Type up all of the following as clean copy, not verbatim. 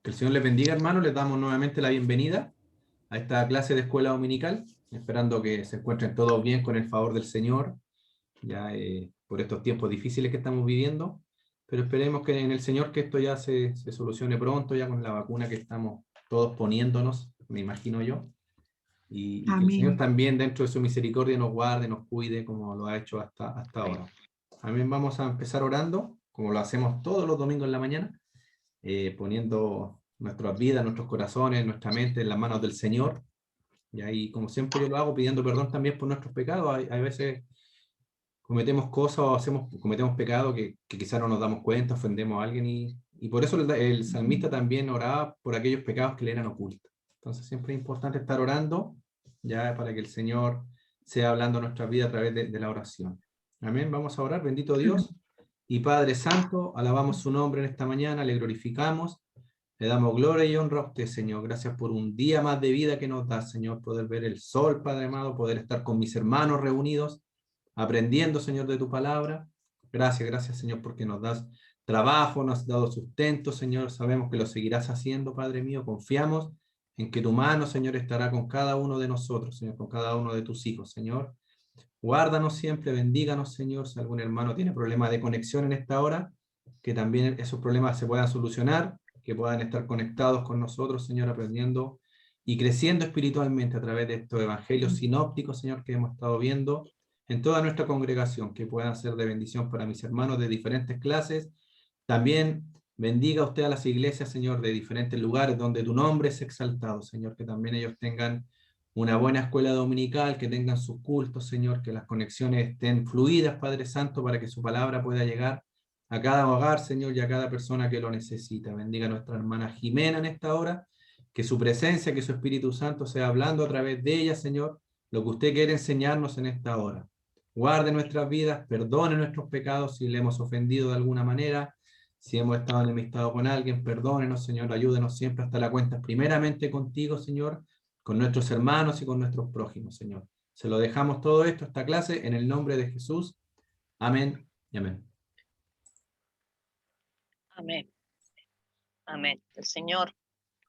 Que el Señor les bendiga, hermanos. Les damos nuevamente la bienvenida a esta clase de escuela dominical, esperando que se encuentren todos bien con el favor del Señor, ya por estos tiempos difíciles que estamos viviendo, pero esperemos que en el Señor que esto ya se solucione pronto, ya con la vacuna que estamos todos poniéndonos, me imagino yo, y que el Señor también dentro de su misericordia nos guarde, nos cuide, como lo ha hecho hasta ahora. Amén. Vamos a empezar orando, como lo hacemos todos los domingos en la mañana, poniendo nuestras vidas, nuestros corazones, nuestra mente en las manos del Señor. Y ahí, como siempre yo lo hago, pidiendo perdón también por nuestros pecados. Hay veces cometemos cosas o cometemos pecados que quizás no nos damos cuenta, ofendemos a alguien y por eso el salmista también oraba por aquellos pecados que le eran ocultos. Entonces siempre es importante estar orando, ya para que el Señor sea hablando a nuestra vida a través de la oración. Amén. Vamos a orar. Bendito Dios y Padre Santo, alabamos su nombre en esta mañana, le glorificamos, le damos gloria y honra a usted, Señor. Gracias por un día más de vida que nos da, Señor, poder ver el sol, Padre amado, poder estar con mis hermanos reunidos, aprendiendo, Señor, de tu palabra. Gracias, Señor, porque nos das trabajo, nos has dado sustento, Señor. Sabemos que lo seguirás haciendo, Padre mío. Confiamos en que tu mano, Señor, estará con cada uno de nosotros, Señor, con cada uno de tus hijos, Señor. Guárdanos siempre, bendíganos, Señor. Si algún hermano tiene problemas de conexión en esta hora, que también esos problemas se puedan solucionar, que puedan estar conectados con nosotros, Señor, aprendiendo y creciendo espiritualmente a través de estos evangelios sinópticos, Señor, que hemos estado viendo en toda nuestra congregación, que puedan ser de bendición para mis hermanos de diferentes clases. También bendiga usted a las iglesias, Señor, de diferentes lugares donde tu nombre es exaltado, Señor, que también ellos tengan una buena escuela dominical, que tengan sus cultos, Señor, que las conexiones estén fluidas, Padre Santo, para que su palabra pueda llegar a cada hogar, Señor, y a cada persona que lo necesita. Bendiga a nuestra hermana Jimena en esta hora, que su presencia, que su Espíritu Santo sea hablando a través de ella, Señor, lo que usted quiere enseñarnos en esta hora. Guarde nuestras vidas, perdone nuestros pecados si le hemos ofendido de alguna manera, si hemos estado enemistado con alguien, perdónenos, Señor, ayúdenos siempre hasta la cuenta, primeramente contigo, Señor, con nuestros hermanos y con nuestros prójimos, Señor. Se lo dejamos todo esto, esta clase, en el nombre de Jesús. Amén y amén. Amén. Amén. El Señor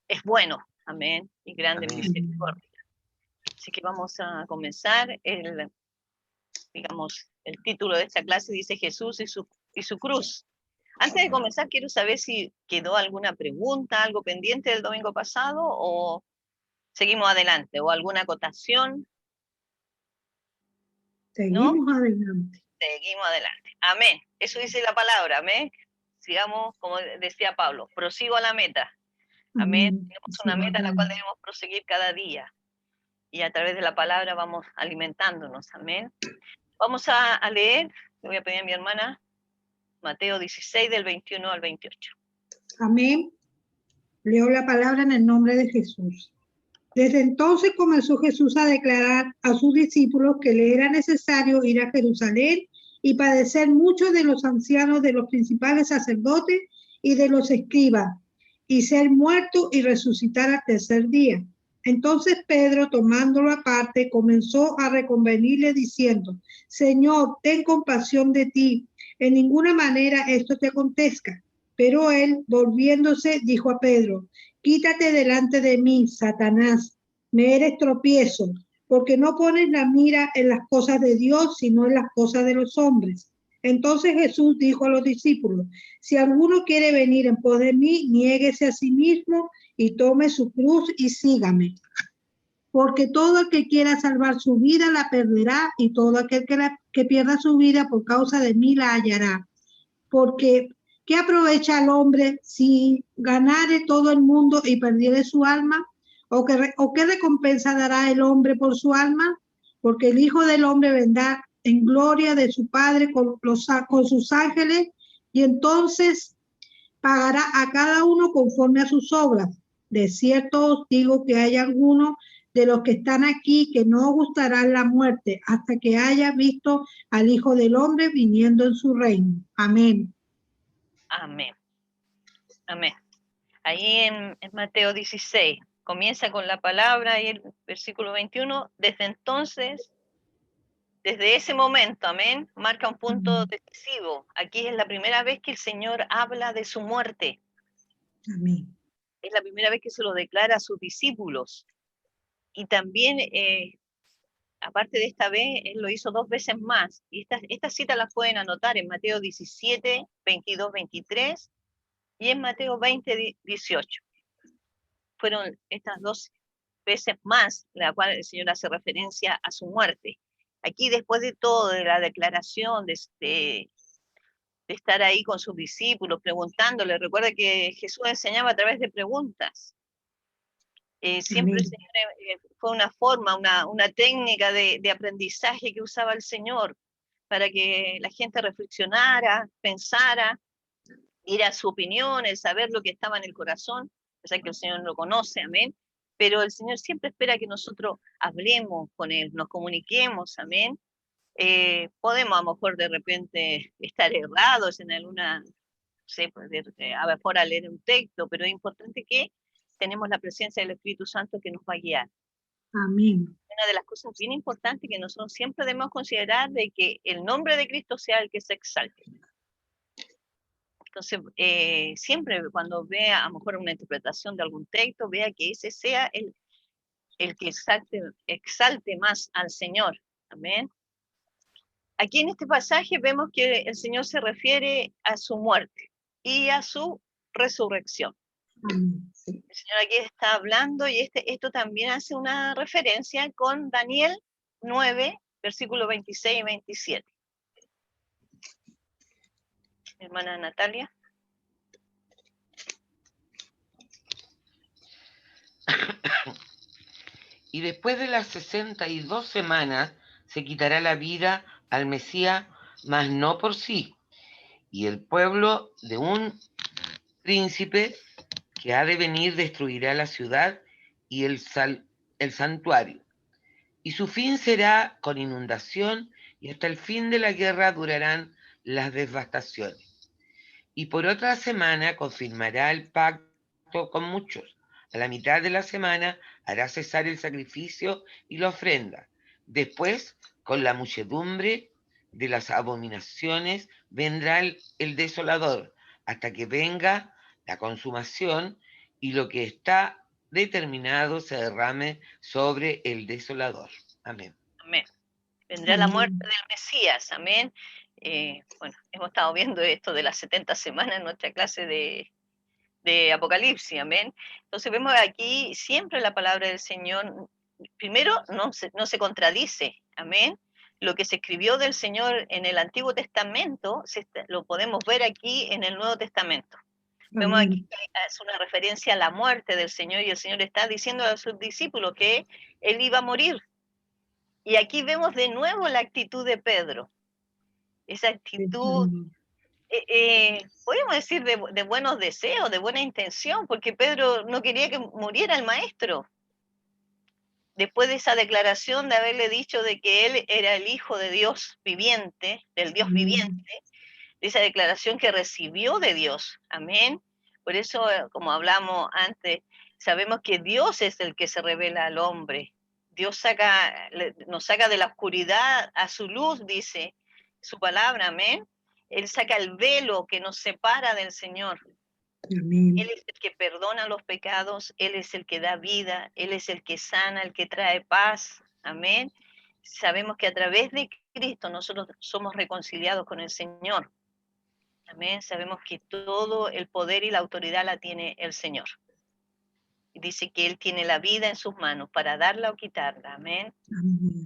es bueno. Amén. Y grande en misericordia. Así que vamos a comenzar. El título de esta clase dice Jesús y su cruz. Antes de comenzar, quiero saber si quedó alguna pregunta, algo pendiente del domingo pasado, o seguimos adelante, o alguna acotación. Seguimos adelante. Seguimos adelante. Amén. Eso dice la palabra. Amén. Sigamos, como decía Pablo, prosigo a la meta. Amén. Tenemos una meta a la cual debemos proseguir cada día. Y a través de la palabra vamos alimentándonos. Amén. Vamos a leer, le voy a pedir a mi hermana, Mateo 16, del 21 al 28. Amén. Leo la palabra en el nombre de Jesús. Desde entonces comenzó Jesús a declarar a sus discípulos que le era necesario ir a Jerusalén y padecer mucho de los ancianos, de los principales sacerdotes y de los escribas, y ser muerto y resucitar al tercer día. Entonces Pedro, tomándolo aparte, comenzó a reconvenirle diciendo: Señor, ten compasión de ti, en ninguna manera esto te acontezca. Pero él, volviéndose, dijo a Pedro: Quítate delante de mí, Satanás, me eres tropiezo, porque no pones la mira en las cosas de Dios, sino en las cosas de los hombres. Entonces Jesús dijo a los discípulos: Si alguno quiere venir en pos de mí, niéguese a sí mismo y tome su cruz y sígame. Porque todo el que quiera salvar su vida la perderá, y todo aquel que pierda su vida por causa de mí la hallará. Porque ¿qué aprovecha al hombre si ganare todo el mundo y perdiere su alma? ¿O qué recompensa dará el hombre por su alma? Porque el Hijo del Hombre vendrá en gloria de su Padre con sus ángeles, y entonces pagará a cada uno conforme a sus obras. De cierto os digo que hay algunos de los que están aquí que no gustarán la muerte hasta que haya visto al Hijo del Hombre viniendo en su reino. Amén. Amén. Amén. Ahí en Mateo 16, comienza con la palabra y el versículo 21, desde entonces, desde ese momento, amén, marca un punto decisivo. Aquí es la primera vez que el Señor habla de su muerte. Amén. es la primera vez que se lo declara a sus discípulos. Y también, aparte de esta vez, él lo hizo 2 veces más. Y estas citas las pueden anotar en Mateo 17, 22, 23 y en Mateo 20, 18. Fueron estas 2 veces más, la cual el Señor hace referencia a su muerte. Aquí, después de todo, de la declaración, de estar ahí con sus discípulos, preguntándole, recuerda que Jesús enseñaba a través de preguntas. Siempre el Señor fue una forma, una técnica de aprendizaje que usaba el Señor para que la gente reflexionara, pensara, diera su opinión, el saber lo que estaba en el corazón. O sea que el Señor lo conoce, amén. Pero el Señor siempre espera que nosotros hablemos con Él, nos comuniquemos, amén. Podemos a lo mejor de repente estar errados en alguna, no sé, a lo mejor a leer un texto, pero es importante que tenemos la presencia del Espíritu Santo que nos va a guiar. Amén. Una de las cosas bien importantes que nosotros siempre debemos considerar de que el nombre de Cristo sea el que se exalte. Entonces, siempre cuando vea a lo mejor una interpretación de algún texto, vea que ese sea el que exalte más al Señor. Amén. Aquí en este pasaje vemos que el Señor se refiere a su muerte y a su resurrección. Sí. El Señor aquí está hablando y esto también hace una referencia con Daniel 9, versículos 26 y 27. Hermana Natalia. Y después de las 62 semanas se quitará la vida al Mesías, mas no por sí. Y el pueblo de un príncipe que ha de venir destruirá la ciudad y el santuario. Y su fin será con inundación, y hasta el fin de la guerra durarán las devastaciones. Y por otra semana confirmará el pacto con muchos. A la mitad de la semana hará cesar el sacrificio y la ofrenda. Después, con la muchedumbre de las abominaciones, vendrá el desolador, hasta que venga la consumación y lo que está determinado se derrame sobre el desolador. Amén. Amén. Vendrá la muerte del Mesías, amén. Bueno, hemos estado viendo esto de las 70 semanas en nuestra clase de Apocalipsis, amén. Entonces vemos aquí siempre la palabra del Señor, primero no se contradice, amén. Lo que se escribió del Señor en el Antiguo Testamento, lo podemos ver aquí en el Nuevo Testamento. Vemos aquí que es una referencia a la muerte del Señor y el Señor está diciendo a sus discípulos que Él iba a morir. Y aquí vemos de nuevo la actitud de Pedro, esa actitud, podemos decir, de buenos deseos, de buena intención, porque Pedro no quería que muriera el maestro. Después de esa declaración de haberle dicho de que él era el Hijo de Dios viviente, del Dios viviente, de esa declaración que recibió de Dios, amén. Por eso, como hablamos antes, sabemos que Dios es el que se revela al hombre. Dios nos saca de la oscuridad a su luz, dice su palabra, amén. Él saca el velo que nos separa del Señor. Amén. Él es el que perdona los pecados, Él es el que da vida, Él es el que sana, el que trae paz, amén. Sabemos que a través de Cristo nosotros somos reconciliados con el Señor, amén. Sabemos que todo el poder y la autoridad la tiene el Señor. Dice que Él tiene la vida en sus manos para darla o quitarla, amén.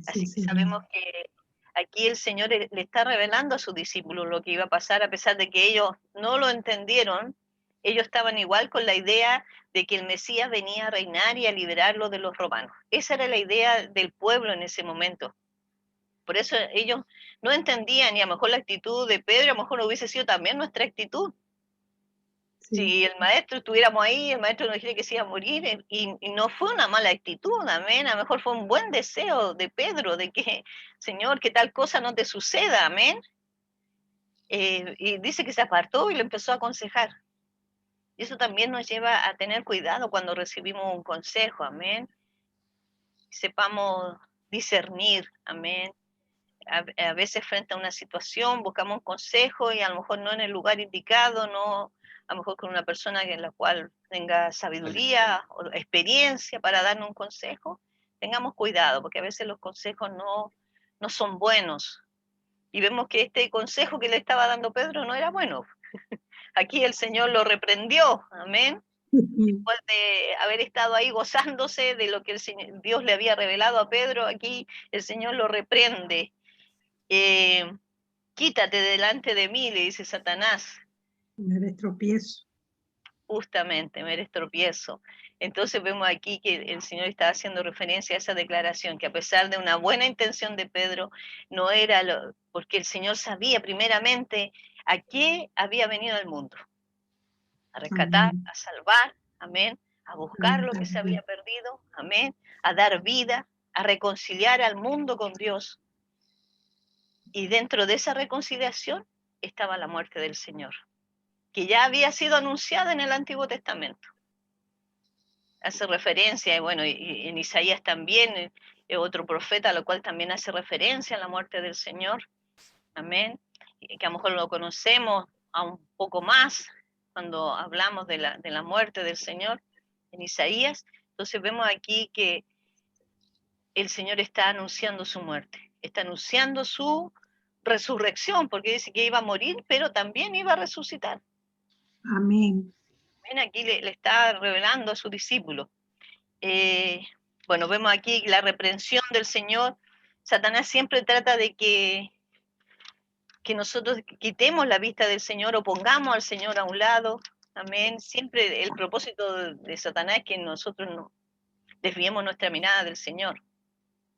Así que sabemos que aquí el Señor le está revelando a sus discípulos lo que iba a pasar, a pesar de que ellos no lo entendieron. Ellos estaban igual con la idea de que el Mesías venía a reinar y a liberarlo de los romanos. Esa era la idea del pueblo en ese momento. Por eso ellos no entendían, y a lo mejor la actitud de Pedro, a lo mejor hubiese sido también nuestra actitud. Si el maestro estuviéramos ahí, el maestro nos dijera que se iba a morir, y no fue una mala actitud, amén. A lo mejor fue un buen deseo de Pedro, de que, Señor, que tal cosa no te suceda, amén. Y dice que se apartó y le empezó a aconsejar. Y eso también nos lleva a tener cuidado cuando recibimos un consejo, amén. Sepamos discernir, amén. A veces frente a una situación buscamos un consejo y a lo mejor no en el lugar indicado, a lo mejor con una persona en la cual tenga sabiduría o experiencia para darnos un consejo, tengamos cuidado, porque a veces los consejos no son buenos. Y vemos que este consejo que le estaba dando Pedro no era bueno. Aquí el Señor lo reprendió, amén. Después de haber estado ahí gozándose de lo que Dios le había revelado a Pedro, aquí el Señor lo reprende. Quítate delante de mí, le dice Satanás. Me eres tropiezo. Justamente, me eres tropiezo. Entonces vemos aquí que el Señor está haciendo referencia a esa declaración, que a pesar de una buena intención de Pedro, no era porque el Señor sabía primeramente a qué había venido al mundo. A rescatar, Amén. a salvar, amén, a buscar lo que se había perdido, amén, a dar vida, a reconciliar al mundo con Dios. Y dentro de esa reconciliación estaba la muerte del Señor, que ya había sido anunciada en el Antiguo Testamento. Hace referencia, y bueno, y en Isaías también, otro profeta, a lo cual también hace referencia a la muerte del Señor, amén, que a lo mejor lo conocemos a un poco más cuando hablamos de la muerte del Señor en Isaías. Entonces vemos aquí que el Señor está anunciando su muerte, está anunciando su resurrección, porque dice que iba a morir, pero también iba a resucitar. Amén. Aquí le está revelando a su discípulo. Bueno, vemos aquí la reprensión del Señor. Satanás siempre trata de que nosotros quitemos la vista del Señor o pongamos al Señor a un lado. Amén. Siempre el propósito de Satanás es que nosotros no desviemos nuestra mirada del Señor.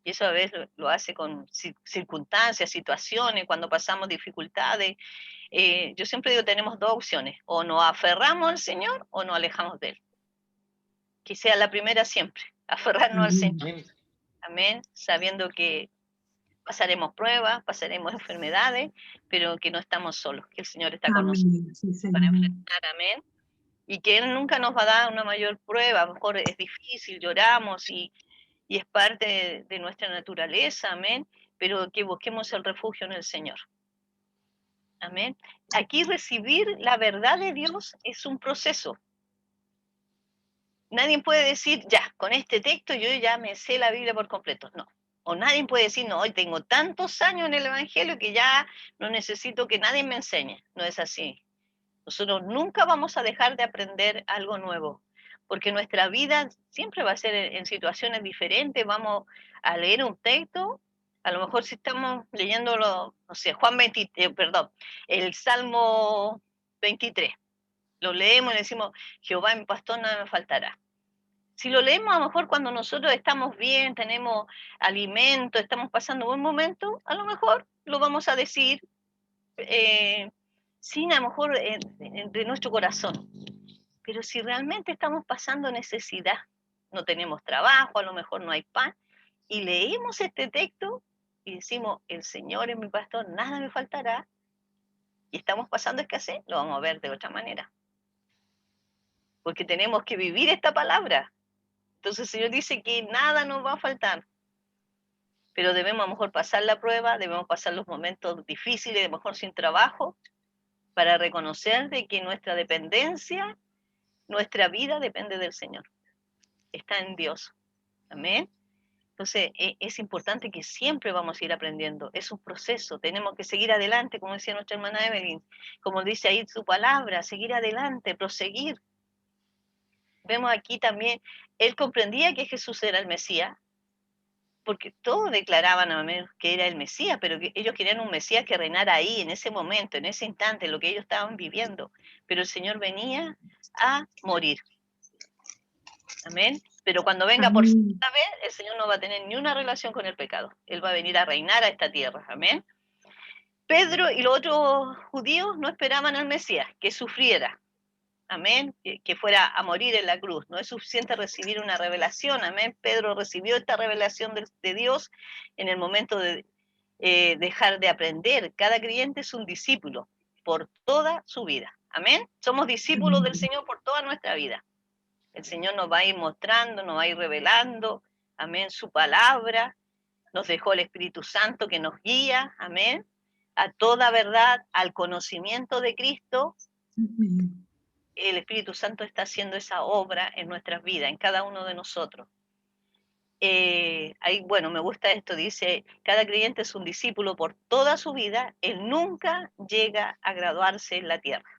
Y eso a veces lo hace con circunstancias, situaciones, cuando pasamos dificultades. Yo siempre digo, tenemos dos opciones: o nos aferramos al Señor o nos alejamos de Él. Que sea la primera siempre, aferrarnos al Señor. Amén. Sabiendo que pasaremos pruebas, pasaremos enfermedades, pero que no estamos solos, que el Señor está con nosotros para enfrentar, amén. Y que Él nunca nos va a dar una mayor prueba. A lo mejor es difícil, lloramos y es parte de nuestra naturaleza, amén, pero que busquemos el refugio en el Señor. Amén. Aquí recibir la verdad de Dios es un proceso. Nadie puede decir, ya, con este texto yo ya me sé la Biblia por completo. No. O nadie puede decir, no, hoy tengo tantos años en el Evangelio que ya no necesito que nadie me enseñe. No es así. Nosotros nunca vamos a dejar de aprender algo nuevo, porque nuestra vida siempre va a ser en situaciones diferentes. Vamos a leer un texto, a lo mejor si estamos leyéndolo, no sé, el Salmo 23. Lo leemos y decimos, Jehová mi pastor, nada me faltará. Si lo leemos a lo mejor cuando nosotros estamos bien, tenemos alimento, estamos pasando un buen momento, a lo mejor lo vamos a decir sin a lo mejor de nuestro corazón. Pero si realmente estamos pasando necesidad, no tenemos trabajo, a lo mejor no hay pan, y leemos este texto y decimos, el Señor es mi pastor, nada me faltará, y estamos pasando escasez, lo vamos a ver de otra manera. Porque tenemos que vivir esta palabra. Entonces el Señor dice que nada nos va a faltar. Pero debemos a lo mejor pasar la prueba, debemos pasar los momentos difíciles, a lo mejor sin trabajo, para reconocer de que nuestra dependencia, nuestra vida depende del Señor. Está en Dios. Amén. Entonces es importante que siempre vamos a ir aprendiendo. Es un proceso. Tenemos que seguir adelante, como decía nuestra hermana Evelyn. Como dice ahí su palabra, seguir adelante, proseguir. Vemos aquí también, él comprendía que Jesús era el Mesías, porque todos declaraban que era el Mesías, pero que ellos querían un Mesías que reinara ahí, en ese momento, en ese instante, lo que ellos estaban viviendo. Pero el Señor venía a morir. Amén. Pero cuando venga por segunda vez, el Señor no va a tener ni una relación con el pecado. Él va a venir a reinar a esta tierra. Amén. Pedro y los otros judíos no esperaban al Mesías, que sufriera. Amén, que fuera a morir en la cruz. No es suficiente recibir una revelación, amén. Pedro recibió esta revelación de Dios en el momento de dejar de aprender. Cada creyente es un discípulo por toda su vida, amén. Somos discípulos del Señor por toda nuestra vida. El Señor nos va a ir mostrando, nos va a ir revelando, amén, su palabra. Nos dejó el Espíritu Santo que nos guía, amén, a toda verdad, al conocimiento de Cristo. Amén. el Espíritu Santo está haciendo esa obra en nuestras vidas, en cada uno de nosotros. Ahí, bueno, me gusta esto, dice, cada creyente es un discípulo por toda su vida, él nunca llega a graduarse en la tierra.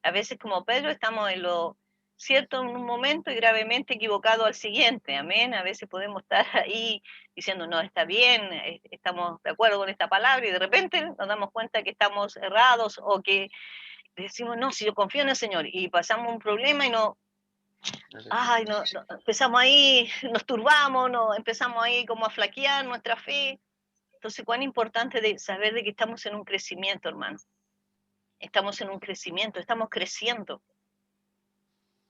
A veces como Pedro estamos en lo cierto en un momento y gravemente equivocado al siguiente, amén. A veces podemos estar ahí diciendo, no, está bien, estamos de acuerdo con esta palabra y de repente nos damos cuenta que estamos errados o que decimos, no, si yo confío en el Señor y pasamos un problema y no, ay, no, empezamos ahí, nos turbamos, no, empezamos ahí como a flaquear nuestra fe. Entonces, cuán importante de saber de que estamos en un crecimiento, hermano. Estamos en un crecimiento, estamos creciendo.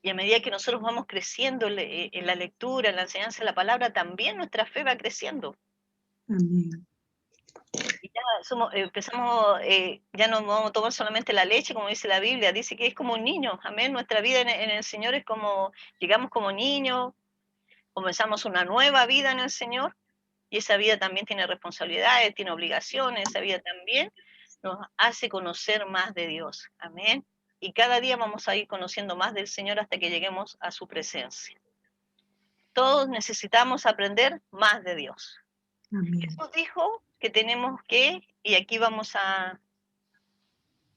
Y a medida que nosotros vamos creciendo en la lectura, en la enseñanza de la palabra, también nuestra fe va creciendo. Amén. Y ya empezamos, ya no vamos a tomar solamente la leche, como dice la Biblia, dice que es como un niño, amén. Nuestra vida en el Señor es como, llegamos como niños, comenzamos una nueva vida en el Señor, y esa vida también tiene responsabilidades, tiene obligaciones, esa vida también nos hace conocer más de Dios, amén. Y cada día vamos a ir conociendo más del Señor hasta que lleguemos a su presencia. Todos necesitamos aprender más de Dios. Amén. Jesús dijo que tenemos que, y aquí vamos a,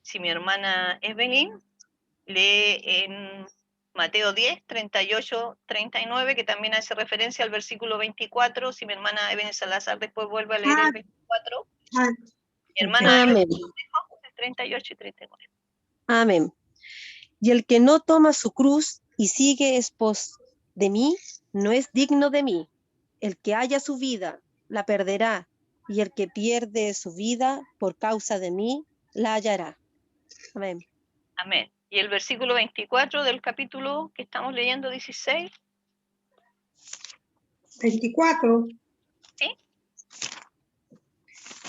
si mi hermana Evelyn lee en Mateo 10, 38, 39, que también hace referencia al versículo 24, si mi hermana Evelyn Salazar después vuelve a leer el 24, Ah, mi hermana Amén. Evelyn 38 y 39. Amén. Y el que no toma su cruz y sigue en pos de mí, no es digno de mí. El que haya su vida, la perderá, y el que pierde su vida por causa de mí, la hallará. Amén. Amén. Y el versículo 24 del capítulo que estamos leyendo, 16. 24. ¿Sí?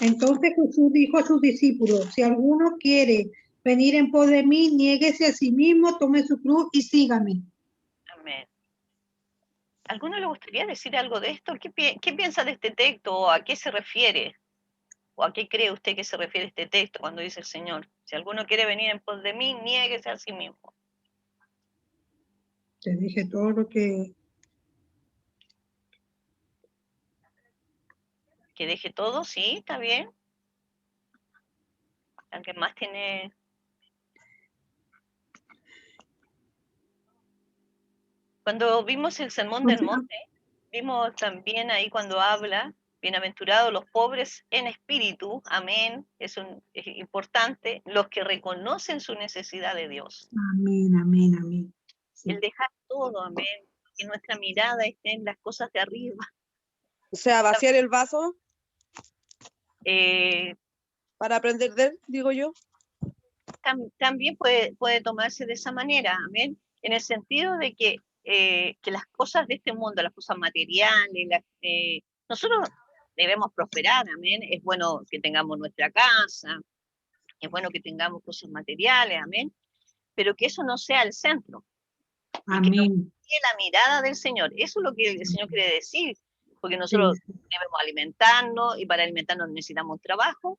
Entonces Jesús dijo a sus discípulos, si alguno quiere venir en pos de mí, niéguese a sí mismo, tome su cruz y sígame. Amén. ¿A alguno le gustaría decir algo de esto? ¿Qué piensa de este texto o a qué se refiere? ¿O a qué cree usted que se refiere este texto cuando dice el Señor? Si alguno quiere venir en pos de mí, niéguese a sí mismo. Te dije todo lo que... Que deje todo, sí, está bien. ¿Alguien más tiene? Cuando vimos el Sermón del Monte, vimos también ahí cuando habla, bienaventurados los pobres en espíritu, amén, es importante, los que reconocen su necesidad de Dios. Amén, amén, amén. Sí. El dejar todo, amén, que nuestra mirada esté en las cosas de arriba. O sea, vaciar el vaso Eh, para aprender de él, digo yo. también puede tomarse de esa manera, amén, en el sentido de que las cosas de este mundo, las cosas materiales, nosotros debemos prosperar, amén, es bueno que tengamos nuestra casa, es bueno que tengamos cosas materiales, amén, pero que eso no sea el centro, y que no Amén. sea la mirada del Señor, eso es lo que el Señor quiere decir, porque Sí. nosotros debemos alimentarnos, y para alimentarnos necesitamos trabajo,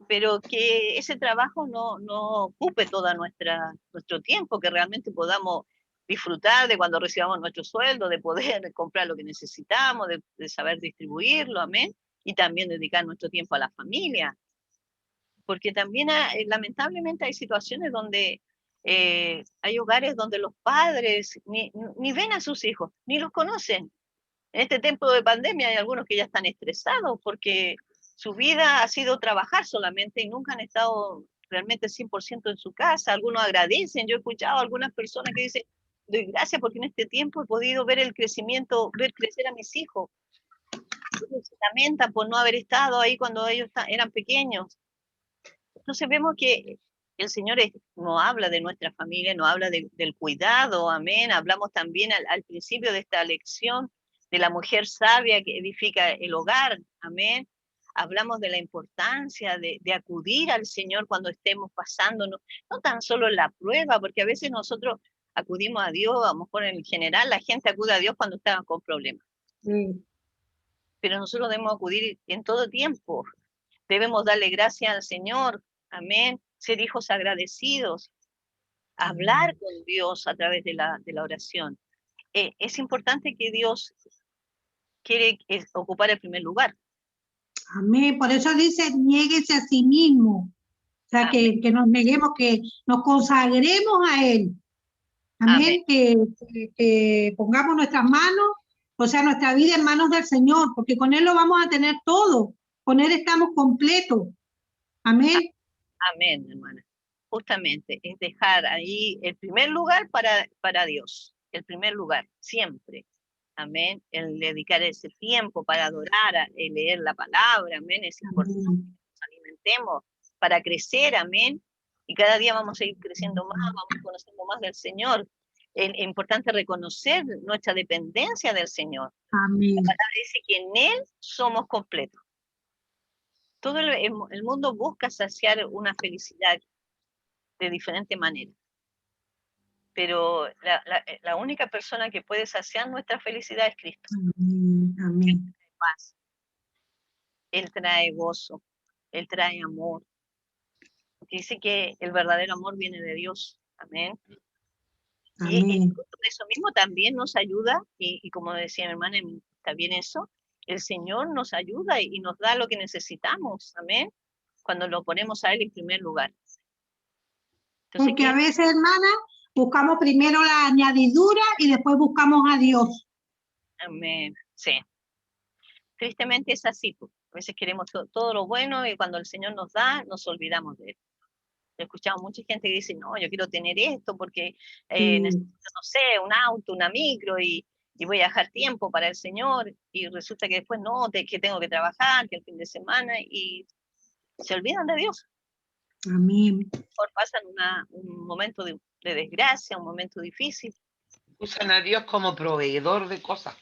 pero que ese trabajo no ocupe todo nuestro tiempo, que realmente podamos disfrutar de cuando recibamos nuestro sueldo, de poder comprar lo que necesitamos, de saber distribuirlo, amén, y también dedicar nuestro tiempo a la familia. Porque también lamentablemente hay situaciones donde hay hogares donde los padres ni ven a sus hijos, ni los conocen. En este tiempo de pandemia hay algunos que ya están estresados porque su vida ha sido trabajar solamente y nunca han estado realmente 100% en su casa. Algunos agradecen. Yo he escuchado a algunas personas que dicen, doy gracias porque en este tiempo he podido ver el crecimiento, ver crecer a mis hijos. Ellos se lamentan por no haber estado ahí cuando ellos eran pequeños. Entonces vemos que el Señor no habla de nuestra familia, no habla del cuidado, amén. Hablamos también al principio de esta lección de la mujer sabia que edifica el hogar, amén. Hablamos de la importancia de acudir al Señor cuando estemos pasando, no tan solo en la prueba, porque a veces nosotros acudimos a Dios, a lo mejor en general la gente acude a Dios cuando está con problemas. Sí. Pero nosotros debemos acudir en todo tiempo. Debemos darle gracias al Señor, amén, ser hijos agradecidos, hablar con Dios a través de la oración. Es importante que Dios quiere ocupar el primer lugar. Amén. Por eso dice, niéguese a sí mismo. O sea, que nos neguemos, que nos consagremos a Él. Amén. Que pongamos nuestras manos, o sea, nuestra vida en manos del Señor, porque con Él lo vamos a tener todo. Con Él estamos completos. Amén. Amén, hermana. Justamente, es dejar ahí el primer lugar para Dios. El primer lugar, siempre. Amén. El dedicar ese tiempo para adorar, el leer la palabra. Amén. Es importante que nos alimentemos para crecer. Amén. Y cada día vamos a ir creciendo más, vamos conociendo más del Señor. Es importante reconocer nuestra dependencia del Señor. Amén. La palabra dice que en Él somos completos. Todo el mundo busca saciar una felicidad de diferente manera. Pero la única persona que puede saciar nuestra felicidad es Cristo. Amén. Amén. Él trae paz, Él trae gozo, Él trae amor. Dice que el verdadero amor viene de Dios. Amén. Y eso mismo también nos ayuda, y como decía mi hermana, está bien eso, el Señor nos ayuda y nos da lo que necesitamos. Amén. Cuando lo ponemos a Él en primer lugar. Entonces, porque a veces, hermana, buscamos primero la añadidura y después buscamos a Dios. Amén. Sí. Tristemente es así. A veces queremos todo lo bueno y cuando el Señor nos da, nos olvidamos de Él. He escuchado mucha gente que dice, no, yo quiero tener esto porque necesito, no sé, un auto, una micro y voy a dejar tiempo para el Señor y resulta que después no, que tengo que trabajar, que el fin de semana y se olvidan de Dios. Amén. Por pasan un momento de desgracia, un momento difícil. Usan a Dios como proveedor de cosas.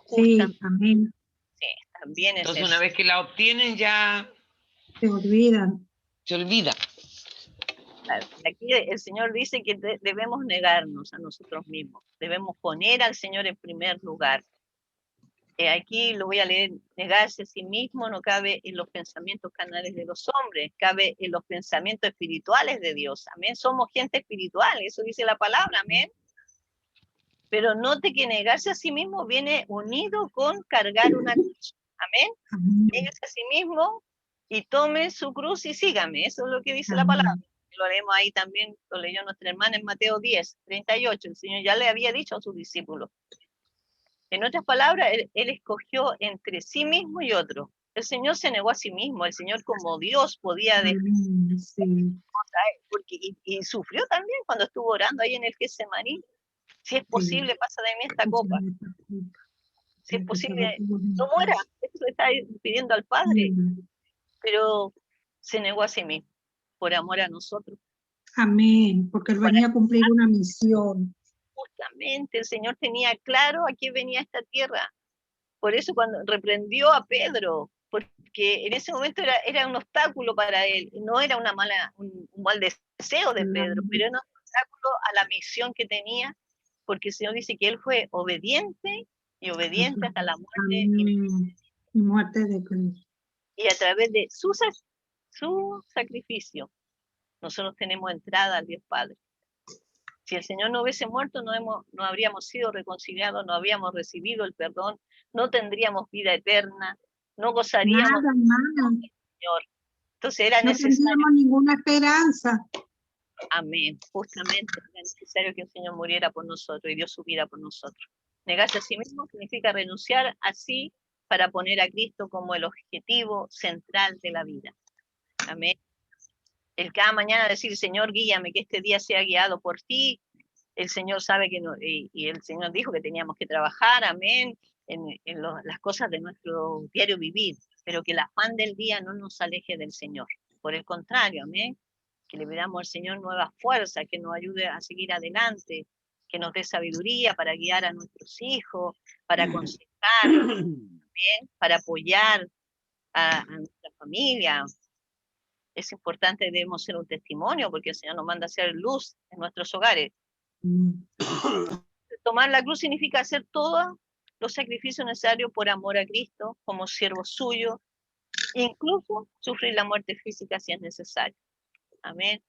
Sí, amén. Sí, también es Entonces eso. una vez que la obtienen ya se olvidan. Se olvida. Aquí el Señor dice que debemos negarnos a nosotros mismos, debemos poner al Señor en primer lugar. Aquí lo voy a leer, negarse a sí mismo no cabe en los pensamientos carnales de los hombres, cabe en los pensamientos espirituales de Dios. Amén, somos gente espiritual, eso dice la palabra, amén. Pero note que negarse a sí mismo viene unido con cargar una cruz, amén. Néguese a sí mismo y tome su cruz y sígame, eso es lo que dice la palabra. Lo leemos ahí también, lo leyó nuestra hermana en Mateo 10, 38, el Señor ya le había dicho a sus discípulos. En otras palabras, él escogió entre sí mismo y otro. El Señor se negó a sí mismo, el Señor como Dios podía dejar porque, y sufrió también cuando estuvo orando ahí en el Getsemaní. Si es posible, pasa de mí esta copa. Si es posible, no muera. Eso le está pidiendo al Padre. Pero se negó a sí mismo, por amor a nosotros. Amén, porque él venía a cumplir una misión. Justamente el Señor tenía claro a qué venía esta tierra. Por eso cuando reprendió a Pedro, porque en ese momento era un obstáculo para él, no era un mal deseo de Pedro, pero era un obstáculo a la misión que tenía, porque el Señor dice que él fue obediente y obediente hasta la muerte. Y muerte de cruz. Y a través de su sacrificio, nosotros tenemos entrada al Dios Padre. Si el Señor no hubiese muerto, no habríamos sido reconciliados, no habríamos recibido el perdón, no tendríamos vida eterna, no gozaríamos del Señor. Entonces era necesario. No tendríamos ninguna esperanza. Amén. Justamente era necesario que el Señor muriera por nosotros y dio su vida por nosotros. Negarse a sí mismo significa renunciar a sí para poner a Cristo como el objetivo central de la vida. Amén. El cada mañana decir, Señor, guíame, que este día sea guiado por ti. El Señor sabe que no, y el Señor dijo que teníamos que trabajar, amén, en las cosas de nuestro diario vivir, pero que el afán del día no nos aleje del Señor. Por el contrario, amén, que le pidamos al Señor nuevas fuerzas, que nos ayude a seguir adelante, que nos dé sabiduría para guiar a nuestros hijos, para aconsejar, amén, para apoyar a nuestra familia. Es importante, debemos ser un testimonio, porque el Señor nos manda a hacer luz en nuestros hogares. Tomar la cruz significa hacer todos los sacrificios necesarios por amor a Cristo, como siervo suyo, incluso sufrir la muerte física si es necesario. Amén.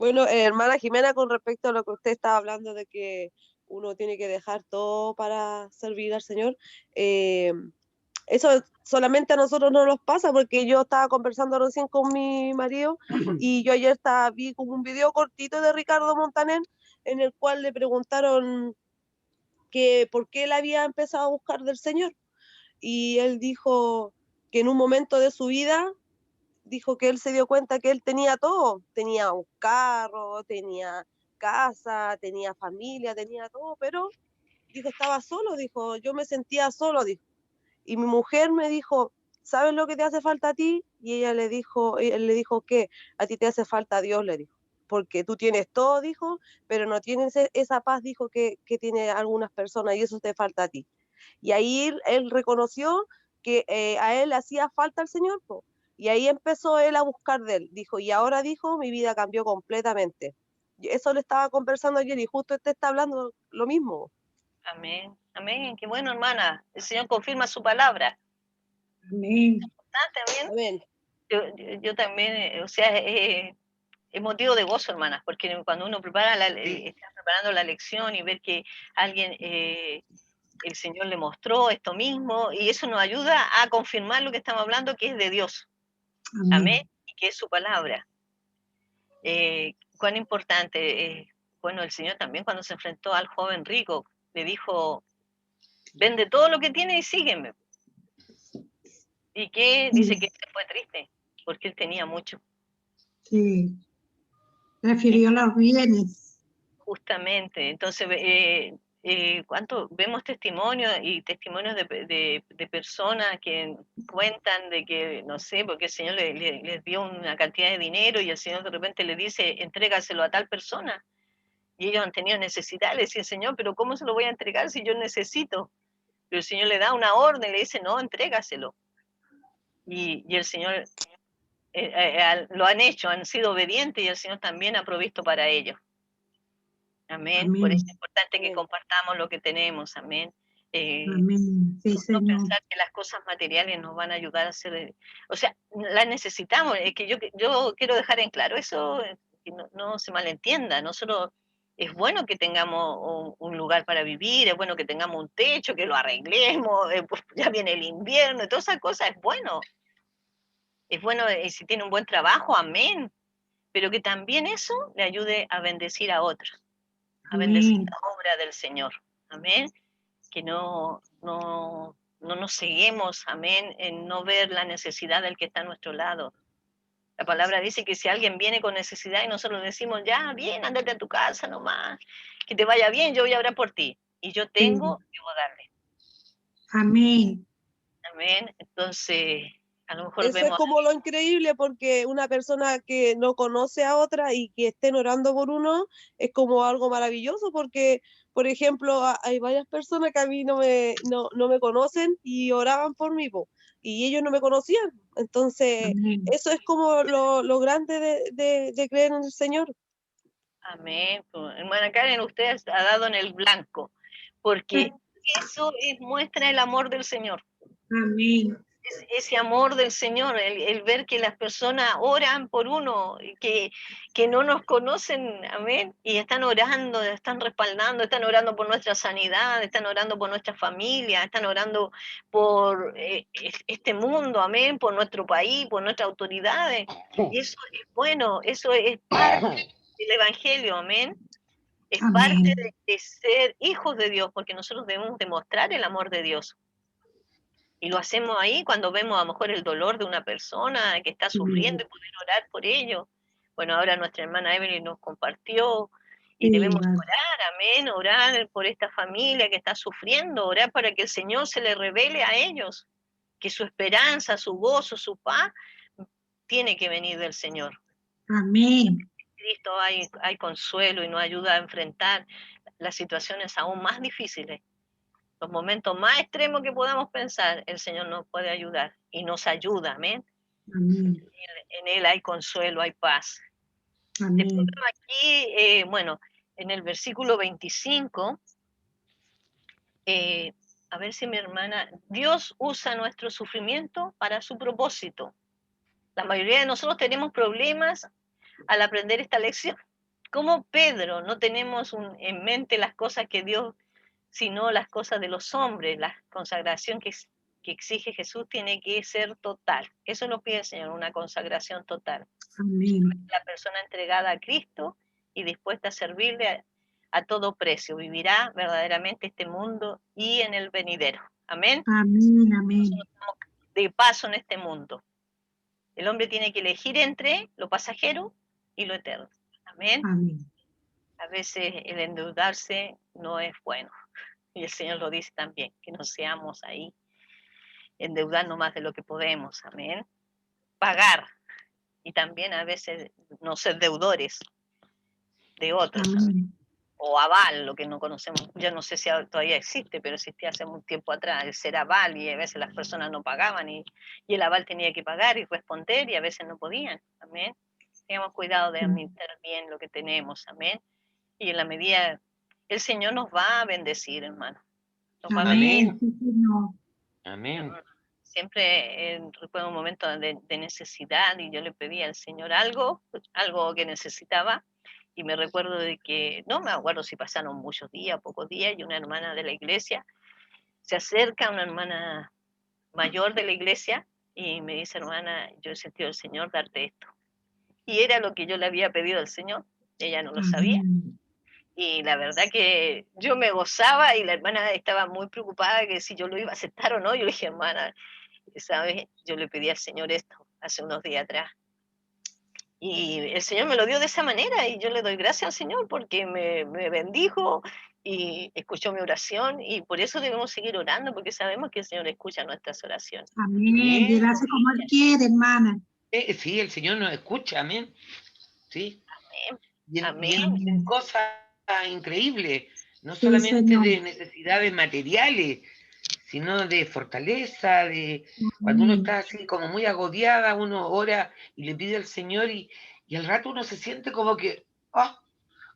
Bueno, hermana Jimena, con respecto a lo que usted estaba hablando de que uno tiene que dejar todo para servir al Señor, eso solamente a nosotros no nos pasa, porque yo estaba conversando recién con mi marido y yo ayer vi como un video cortito de Ricardo Montaner en el cual le preguntaron que por qué él había empezado a buscar del Señor. Y él dijo que en un momento de su vida, dijo que él se dio cuenta que él tenía todo, tenía un carro, tenía casa, tenía familia, tenía todo, pero dijo, estaba solo, dijo, yo me sentía solo, dijo. Y mi mujer me dijo, ¿sabes lo que te hace falta a ti? Y él le dijo que a ti te hace falta Dios, le dijo, porque tú tienes todo, dijo, pero no tienes esa paz, dijo, que tiene algunas personas y eso te falta a ti. Y ahí él reconoció que a él hacía falta el Señor, po. Y ahí empezó él a buscar de él. Dijo, y ahora dijo, mi vida cambió completamente. Y eso le estaba conversando ayer y justo este está hablando lo mismo. Amén, amén. Qué bueno, hermana. El Señor confirma su palabra. Amén. También, Amén. yo también, o sea, es motivo de gozo, hermanas, porque cuando uno está preparando la lección y ver que alguien, el Señor le mostró esto mismo, y eso nos ayuda a confirmar lo que estamos hablando, que es de Dios. Amén. Y que es su palabra. Cuán importante. Bueno, el Señor también cuando se enfrentó al joven rico, le dijo, vende todo lo que tiene y sígueme. ¿Y qué? Dice que se fue triste, porque él tenía mucho. Sí. Refirió a los bienes. Justamente. Entonces, ¿cuánto vemos testimonios y testimonios de personas que cuentan de que, no sé, porque el Señor les dio una cantidad de dinero y el Señor de repente le dice, entrégaselo a tal persona? Y ellos han tenido necesidad, le decían, Señor, pero ¿cómo se lo voy a entregar si yo necesito? Pero el Señor le da una orden, le dice, no, entrégaselo. Y el Señor, lo han hecho, han sido obedientes y el Señor también ha provisto para ellos. Amén. Amén. Por eso es importante que Amén. compartamos lo que tenemos. Amén. Amén. Sí, No Señor. pensar que las cosas materiales nos van a ayudar a hacer, o sea, las necesitamos. Es que yo quiero dejar en claro eso, que no se malentienda. Nosotros es bueno que tengamos un lugar para vivir, es bueno que tengamos un techo, que lo arreglemos, pues ya viene el invierno, y todas esas cosas es bueno. Es bueno, si tiene un buen trabajo, amén. Pero que también eso le ayude a bendecir a otros, a bendecir Amén. la obra del Señor. Amén. Que no nos ceguemos, amén, en no ver la necesidad del que está a nuestro lado. La palabra dice que si alguien viene con necesidad y nosotros decimos, ya, bien, ándate a tu casa nomás, que te vaya bien, yo voy a orar por ti. Y yo tengo, debo darle. Amén. Amén. Entonces, a lo mejor Eso es vemos, como lo increíble, porque una persona que no conoce a otra y que estén orando por uno es como algo maravilloso, porque, por ejemplo, hay varias personas que a mí no me conocen y oraban por mí, po, y ellos no me conocían. Entonces, Amén. eso es como lo grande de creer en el Señor. amén. Pues, hermana Karen, usted ha dado en el blanco, porque eso muestra el amor del Señor. Amén. Ese amor del Señor, el ver que las personas oran por uno, que no nos conocen, amén, y están orando, están respaldando, están orando por nuestra sanidad, están orando por nuestra familia, están orando por este mundo, amén, por nuestro país, por nuestras autoridades. Y eso es bueno, eso es parte del Evangelio, amén. Es parte Amén. de ser hijos de Dios, porque nosotros debemos demostrar el amor de Dios. Y lo hacemos ahí cuando vemos a lo mejor el dolor de una persona que está sufriendo y poder orar por ello. Bueno, ahora nuestra hermana Evelyn nos compartió y Sí, debemos orar, amén, orar por esta familia que está sufriendo, orar para que el Señor se le revele a ellos, que su esperanza, su gozo, su paz tiene que venir del Señor. amén. En Cristo hay consuelo y nos ayuda a enfrentar las situaciones aún más difíciles. Los momentos más extremos que podamos pensar, el Señor nos puede ayudar y nos ayuda, amén. Amén. En Él hay consuelo, hay paz. Amén. Aquí, bueno, en el versículo 25, a ver si mi hermana, Dios usa nuestro sufrimiento para su propósito. La mayoría de nosotros tenemos problemas al aprender esta lección. como Pedro, no tenemos en mente las cosas que Dios, sino las cosas de los hombres. La consagración que exige Jesús tiene que ser total. Eso nos pide el Señor, una consagración total. Amén. La persona entregada a Cristo y dispuesta a servirle a todo precio, vivirá verdaderamente este mundo y en el venidero. Amén. Amén, amén. Nosotros estamos de paso en este mundo. El hombre tiene que elegir entre lo pasajero y lo eterno. Amén. Amén. A veces el endeudarse no es bueno. Y el Señor lo dice también, que no seamos ahí endeudando más de lo que podemos. Amén. Pagar. Y también a veces no ser deudores de otros. Amén. O aval, lo que no conocemos, ya no sé si todavía existe, pero existía hace un tiempo atrás, el ser aval, y a veces las personas no pagaban y el aval tenía que pagar y responder y a veces no podían. Amén. Tengamos cuidado de administrar bien lo que tenemos. Amén. Y en la medida, el Señor nos va a bendecir, hermano. Nos va a bendecir. Amén. Sí, Señor. Amén. Siempre recuerdo un momento de necesidad y yo le pedí al Señor algo que necesitaba, y me recuerdo de que, no me acuerdo si pasaron muchos días, pocos días, y una hermana de la iglesia se acerca, una hermana mayor de la iglesia, y me dice: hermana, yo he sentido al Señor darte esto. Y era lo que yo le había pedido al Señor, ella no lo sabía. Amén. Y la verdad que yo me gozaba y la hermana estaba muy preocupada que si yo lo iba a aceptar o no. Yo le dije: hermana, ¿sabes? Yo le pedí al Señor esto hace unos días atrás. Y el Señor me lo dio de esa manera y yo le doy gracias al Señor porque me bendijo y escuchó mi oración, y por eso debemos seguir orando, porque sabemos que el Señor escucha nuestras oraciones. Amén. Amén. Y Él hace como Él quiere, hermana. Sí, el Señor nos escucha, amén. Sí. Amén. Y en cosas increíbles, no Sí, solamente Señor. de necesidades materiales, sino de fortaleza, de cuando uno está así como muy agobiada, uno ora y le pide al Señor y al rato uno se siente como que,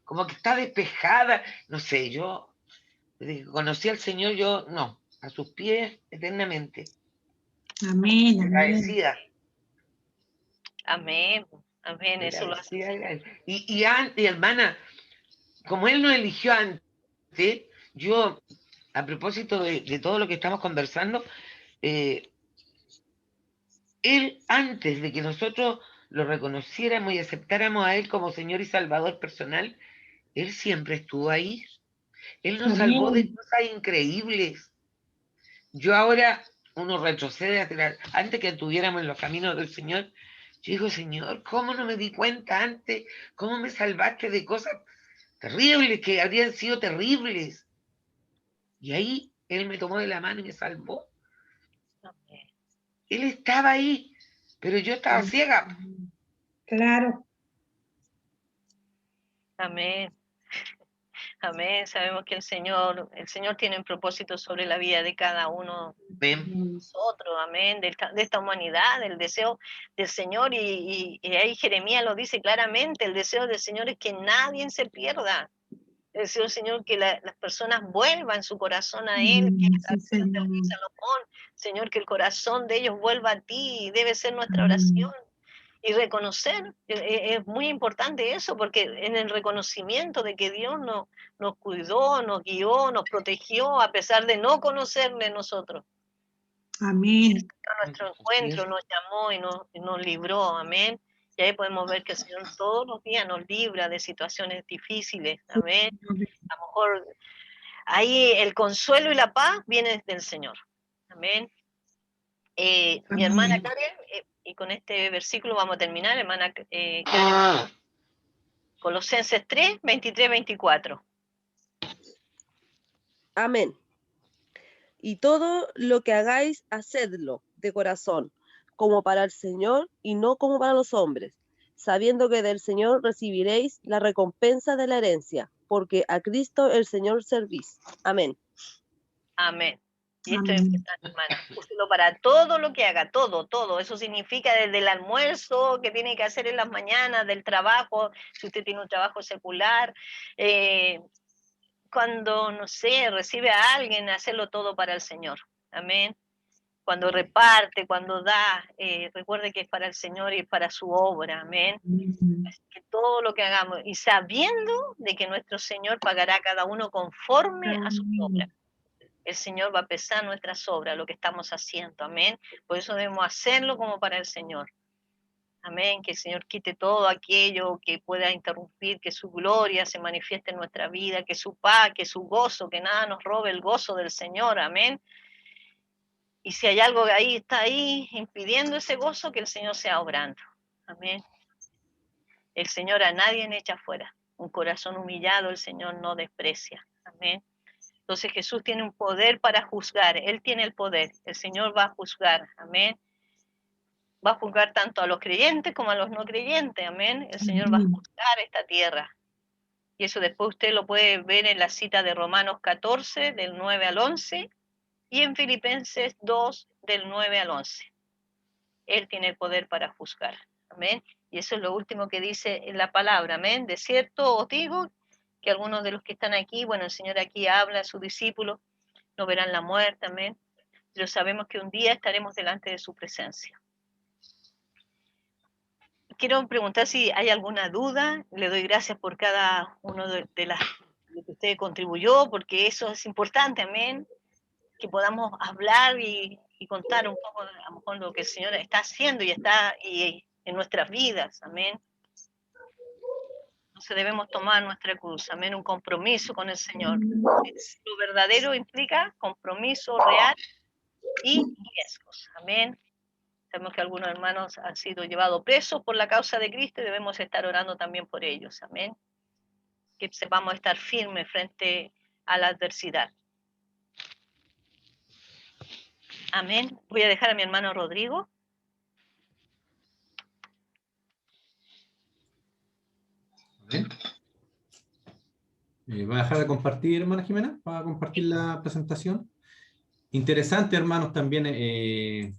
como que está despejada. No sé, yo desde que conocí al Señor, yo no, a sus pies eternamente. Amén, amén. Agradecida. Amén. Amén. Eso lo hace. Y antes, hermana, como Él nos eligió antes, yo, a propósito de todo lo que estamos conversando, Él, antes de que nosotros lo reconociéramos y aceptáramos a Él como Señor y Salvador personal, Él siempre estuvo ahí. Él nos salvó de Amén. cosas increíbles. Yo ahora, uno retrocede antes que estuviéramos en los caminos del Señor. Yo digo: Señor, ¿cómo no me di cuenta antes? ¿Cómo me salvaste de cosas terribles que habrían sido terribles? Y ahí Él me tomó de la mano y me salvó. Amén. Él estaba ahí, pero yo estaba ciega. Claro. Amén. Amén. Sabemos que el Señor tiene un propósito sobre la vida de cada uno de nosotros. Amén. De esta humanidad, el deseo del Señor. Y ahí Jeremías lo dice claramente: el deseo del Señor es que nadie se pierda. El deseo del Señor que las personas vuelvan su corazón a Él, que es la Sí, oración del rey Señor. Salomón. Señor, que el corazón de ellos vuelva a ti. Debe ser nuestra oración. Amén. Y reconocer, es muy importante eso, porque en el reconocimiento de que Dios nos cuidó, nos guió, nos protegió, a pesar de no conocerle nosotros. Amén. A nuestro encuentro nos llamó y nos libró, amén. Y ahí podemos ver que el Señor todos los días nos libra de situaciones difíciles, amén. A lo mejor ahí el consuelo y la paz vienen del Señor, amén. Mi hermana Karen, y con este versículo vamos a terminar, hermana Karen, Colosenses 3, 23, 24. Amén. Y todo lo que hagáis, hacedlo de corazón, como para el Señor y no como para los hombres, sabiendo que del Señor recibiréis la recompensa de la herencia, porque a Cristo el Señor servís. Amén. Amén. Y esto es importante, hermana. Úselo para todo lo que haga, todo, todo. Eso significa desde el almuerzo que tiene que hacer en las mañanas, del trabajo, si usted tiene un trabajo secular, cuando, no sé, recibe a alguien, hacerlo todo para el Señor. Amén. cuando reparte, cuando da, recuerde que es para el Señor y para su obra, amén. Así que todo lo que hagamos, y sabiendo de que nuestro Señor pagará a cada uno conforme a su obra. El Señor va a pesar nuestras obras, lo que estamos haciendo, amén. Por eso debemos hacerlo como para el Señor. Amén, que el Señor quite todo aquello que pueda interrumpir, que su gloria se manifieste en nuestra vida, que su paz, que su gozo, que nada nos robe el gozo del Señor, amén. Y si hay algo que ahí está ahí impidiendo ese gozo, que el Señor sea obrando, amén. El Señor a nadie echa fuera, un corazón humillado el Señor no desprecia, amén. Entonces Jesús tiene un poder para juzgar, Él tiene el poder, el Señor va a juzgar, amén. Va a juzgar tanto a los creyentes como a los no creyentes, amén. El Señor va a juzgar esta tierra. Y eso después usted lo puede ver en la cita de Romanos 14, del 9 al 11, y en Filipenses 2, del 9 al 11. Él tiene el poder para juzgar, amén. Y eso es lo último que dice en la palabra, amén. De cierto os digo que algunos de los que están aquí, bueno, el Señor aquí habla a sus discípulos, no verán la muerte, amén. Pero sabemos que un día estaremos delante de su presencia. Quiero preguntar si hay alguna duda. Le doy gracias por cada uno de las que usted contribuyó, porque eso es importante, amén, que podamos hablar y contar un poco, a lo mejor, lo que el Señor está haciendo y está en nuestras vidas, amén. Entonces debemos tomar nuestra cruz, amén, un compromiso con el Señor. Lo verdadero implica compromiso real y riesgos, amén. Sabemos que algunos hermanos han sido llevados presos por la causa de Cristo y debemos estar orando también por ellos, amén. Que sepamos estar firmes frente a la adversidad. Amén. Voy a dejar a mi hermano Rodrigo. Amén. ¿Va a dejar de compartir, hermana Jimena? ¿Va a compartir la presentación? Interesante, hermanos, también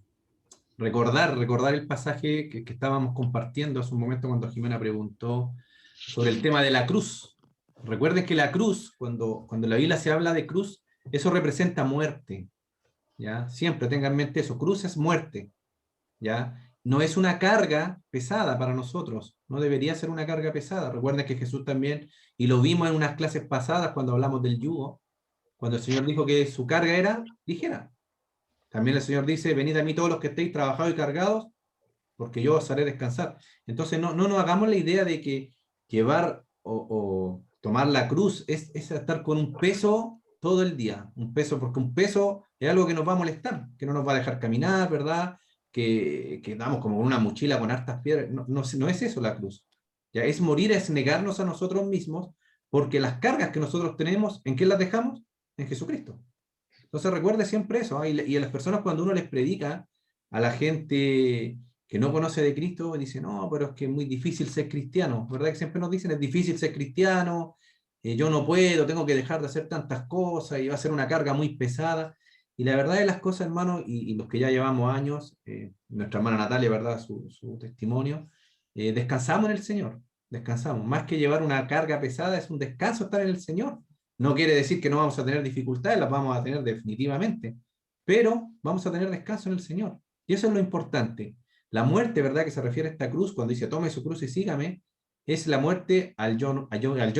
recordar el pasaje que estábamos compartiendo hace un momento cuando Jimena preguntó sobre el tema de la cruz. Recuerden que la cruz, cuando la Biblia se habla de cruz, eso representa muerte, ¿ya? Siempre tengan en mente eso, cruz es muerte, ¿ya? No es una carga pesada para nosotros, no debería ser una carga pesada. Recuerden que Jesús también, y lo vimos en unas clases pasadas cuando hablamos del yugo, cuando el Señor dijo que su carga era ligera. También el Señor dice, venid a mí todos los que estéis trabajados y cargados, porque yo os haré descansar. Entonces no nos hagamos la idea de que llevar o tomar la cruz es estar con un peso todo el día. Un peso, porque un peso es algo que nos va a molestar, que no nos va a dejar caminar, ¿verdad? Que damos como una mochila con hartas piedras. No es eso la cruz. Ya es morir, es negarnos a nosotros mismos, porque las cargas que nosotros tenemos, ¿en qué las dejamos? En Jesucristo. Entonces recuerde siempre eso, ¿eh? Y a las personas cuando uno les predica, a la gente que no conoce de Cristo, dice, no, pero es que es muy difícil ser cristiano, ¿verdad? Que siempre nos dicen, es difícil ser cristiano, yo no puedo, tengo que dejar de hacer tantas cosas, y va a ser una carga muy pesada. Y la verdad de las cosas, hermano, y los que ya llevamos años, nuestra hermana Natalia, ¿verdad? Su testimonio, descansamos en el Señor, descansamos. Más que llevar una carga pesada, es un descanso estar en el Señor. No quiere decir que no vamos a tener dificultades, las vamos a tener definitivamente, pero vamos a tener descanso en el Señor. Y eso es lo importante. La muerte, ¿verdad? Que se refiere a esta cruz, cuando dice tome su cruz y sígame, es la muerte al yo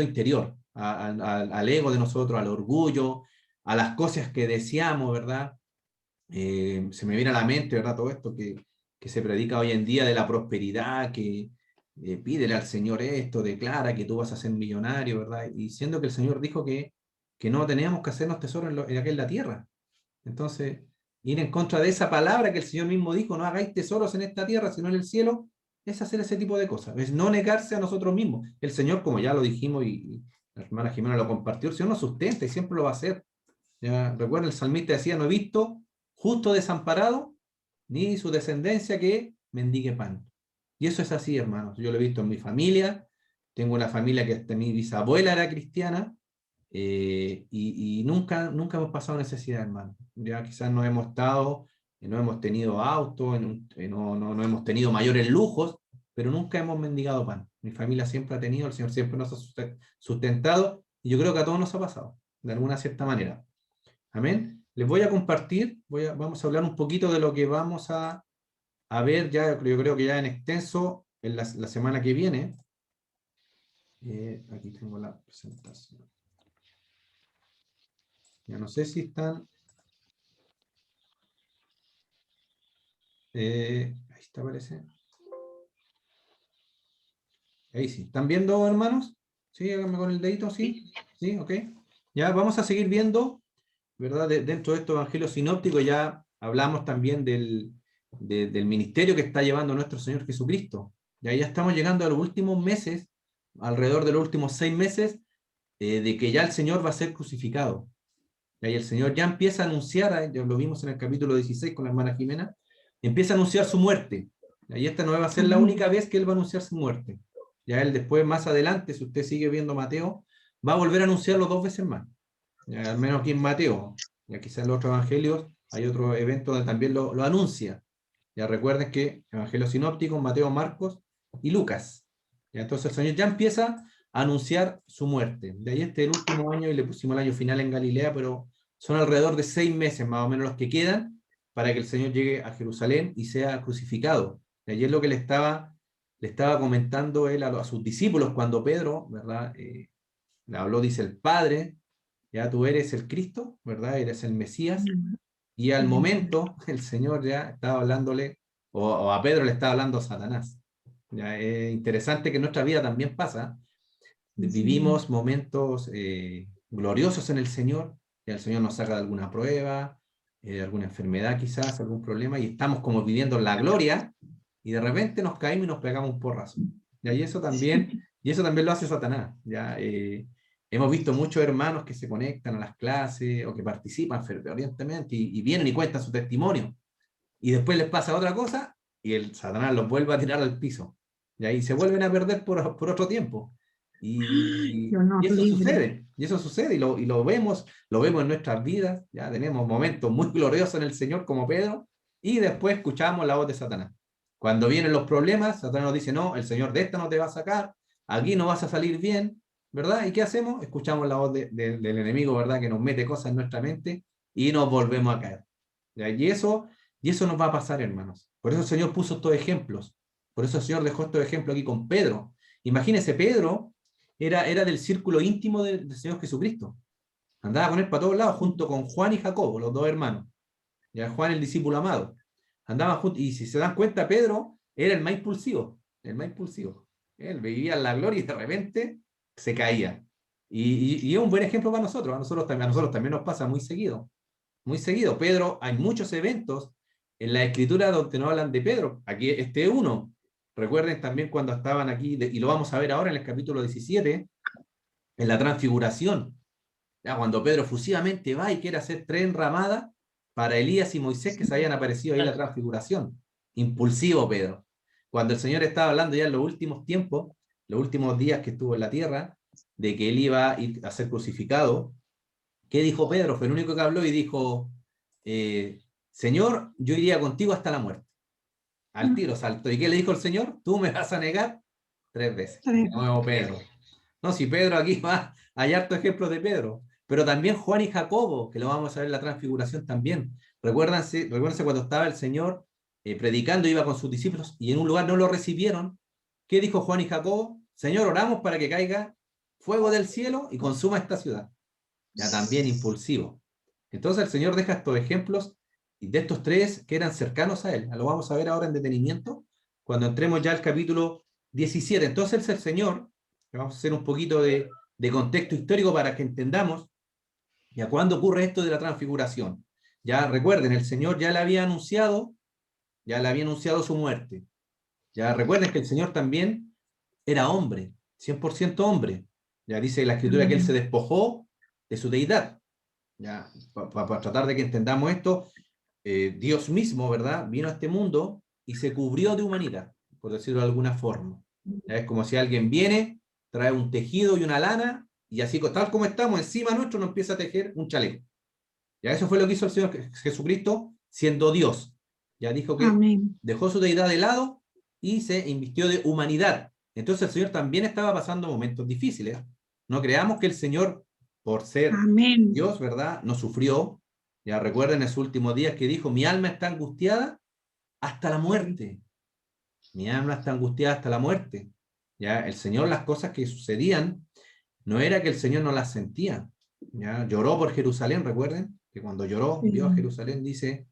interior, al ego de nosotros, al orgullo, a las cosas que deseamos, ¿verdad? Se me viene a la mente, ¿verdad? Todo esto que se predica hoy en día de la prosperidad, que pídele al Señor esto, declara que tú vas a ser millonario, ¿verdad? Y siendo que el Señor dijo que no teníamos que hacernos tesoros en aquí en la tierra. Entonces, ir en contra de esa palabra que el Señor mismo dijo, no hagáis tesoros en esta tierra, sino en el cielo, es hacer ese tipo de cosas, es no negarse a nosotros mismos. El Señor, como ya lo dijimos y la hermana Jimena lo compartió, el Señor nos sustenta y siempre lo va a hacer. Ya, recuerden, el salmista decía, no he visto justo desamparado, ni su descendencia que mendigue pan. Y eso es así, hermanos. Yo lo he visto en mi familia, tengo una familia que hasta mi bisabuela era cristiana, y nunca hemos pasado necesidad, hermano. Ya quizás no hemos estado, no hemos tenido auto, no hemos tenido mayores lujos, pero nunca hemos mendigado pan. Mi familia siempre ha tenido, el Señor siempre nos ha sustentado, y yo creo que a todos nos ha pasado, de alguna cierta manera. Amén. les voy a compartir, vamos a hablar un poquito de lo que vamos a ver ya, yo creo que ya en extenso, en la semana que viene. Aquí tengo la presentación. Ya no sé si están... ahí está, parece. Ahí sí. ¿Están viendo, hermanos? Sí, háganme con el dedito, sí. Sí, ok. Ya vamos a seguir viendo, ¿verdad? Dentro de estos evangelios sinópticos ya hablamos también del ministerio que está llevando nuestro Señor Jesucristo. Ya estamos llegando a los últimos meses, alrededor de los últimos 6 meses, de que ya el Señor va a ser crucificado. Y el Señor ya empieza a anunciar, ya lo vimos en el capítulo 16 con la hermana Jimena, empieza a anunciar su muerte. Y esta no va a ser la única vez que Él va a anunciar su muerte. Ya Él después, más adelante, si usted sigue viendo Mateo, va a volver a anunciarlo 2 veces más. Ya, al menos aquí en Mateo. Ya quizás en los otros evangelios hay otro evento donde también lo anuncia. Ya recuerden que evangelios sinópticos, Mateo, Marcos y Lucas. Ya, entonces el Señor ya empieza a anunciar su muerte. De ahí el último año, y le pusimos el año final en Galilea, pero son alrededor de 6 meses más o menos los que quedan para que el Señor llegue a Jerusalén y sea crucificado. Y ayer lo que le estaba comentando él a sus discípulos cuando Pedro, ¿verdad? Le habló, dice el Padre, ya tú eres el Cristo, ¿verdad? Eres el Mesías. Y al momento el Señor ya estaba hablándole, o a Pedro le estaba hablando a Satanás. Ya, es interesante que en nuestra vida también pasa. Vivimos momentos gloriosos en el Señor, y el Señor nos saca de alguna prueba, de alguna enfermedad quizás, algún problema, y estamos como viviendo la gloria, y de repente nos caímos y nos pegamos un porrazo. ¿Ya? Y eso también lo hace Satanás. ¿Ya? Hemos visto muchos hermanos que se conectan a las clases, o que participan fervientemente, y vienen y cuentan su testimonio, y después les pasa otra cosa, y el Satanás los vuelve a tirar al piso. Y ahí se vuelven a perder por otro tiempo. Y eso sucede, y lo vemos en nuestras vidas. Ya tenemos momentos muy gloriosos en el Señor como Pedro, y después escuchamos la voz de Satanás. Cuando vienen los problemas, Satanás nos dice, no, el Señor de esta no te va a sacar, aquí no vas a salir bien, ¿verdad? ¿Y qué hacemos? Escuchamos la voz del enemigo, ¿verdad? Que nos mete cosas en nuestra mente y nos volvemos a caer. ¿Ya? Y eso nos va a pasar, hermanos. Por eso el Señor puso estos ejemplos. Por eso el Señor dejó estos ejemplos aquí con Pedro. Imagínense, Pedro era del círculo íntimo del Señor Jesucristo. Andaba con él para todos lados, junto con Juan y Jacobo, los 2 hermanos. Ya Juan, el discípulo amado. Andaban juntos, y si se dan cuenta, Pedro era el más impulsivo. El más impulsivo. Él vivía en la gloria y de repente se caía. Y es un buen ejemplo para nosotros. A nosotros también nos pasa muy seguido. Muy seguido. Pedro, hay muchos eventos en la Escritura donde no hablan de Pedro. Aquí este uno. Recuerden también cuando estaban aquí, y lo vamos a ver ahora en el capítulo 17, en la transfiguración. Ya, cuando Pedro efusivamente va y quiere hacer 3 enramadas para Elías y Moisés que se habían aparecido ahí en la transfiguración. Impulsivo Pedro. Cuando el Señor estaba hablando ya en los últimos tiempos, los últimos días que estuvo en la tierra, de que él iba a ir a ser crucificado, ¿qué dijo Pedro? Fue el único que habló y dijo, Señor, yo iría contigo hasta la muerte. Al tiro saltó. ¿Y qué le dijo el Señor? Tú me vas a negar 3 veces. De nuevo Pedro. No, si Pedro aquí va, hay hartos ejemplos de Pedro. Pero también Juan y Jacobo, que lo vamos a ver en la transfiguración también. Recuérdense cuando estaba el Señor predicando, iba con sus discípulos, y en un lugar no lo recibieron. ¿Qué dijo Juan y Jacobo? Señor, oramos para que caiga fuego del cielo y consuma esta ciudad. Ya también impulsivo. Entonces el Señor deja estos ejemplos, y de estos 3 que eran cercanos a Él. Lo vamos a ver ahora en detenimiento, cuando entremos ya al capítulo 17. Entonces el Señor, vamos a hacer un poquito de contexto histórico para que entendamos ya cuándo ocurre esto de la transfiguración. Ya recuerden, el Señor ya le había anunciado su muerte. Ya recuerden que el Señor también era hombre, 100% hombre. Ya dice la Escritura que Él se despojó de su deidad. Ya, para tratar de que entendamos esto, Dios mismo, ¿verdad? Vino a este mundo y se cubrió de humanidad, por decirlo de alguna forma. Ya es como si alguien viene, trae un tejido y una lana, y así tal como estamos, encima nuestro nos empieza a tejer un chaleco. Ya eso fue lo que hizo el Señor Jesucristo, siendo Dios. Ya dijo que dejó su deidad de lado y se invistió de humanidad. Entonces el Señor también estaba pasando momentos difíciles. No creamos que el Señor, por ser Dios, ¿verdad?, no sufrió, Ya recuerden en sus últimos días que dijo, mi alma está angustiada hasta la muerte. Mi alma está angustiada hasta la muerte. Ya el Señor, las cosas que sucedían, no era que el Señor no las sentía. Ya lloró por Jerusalén, recuerden que cuando lloró, vio a Jerusalén, dice,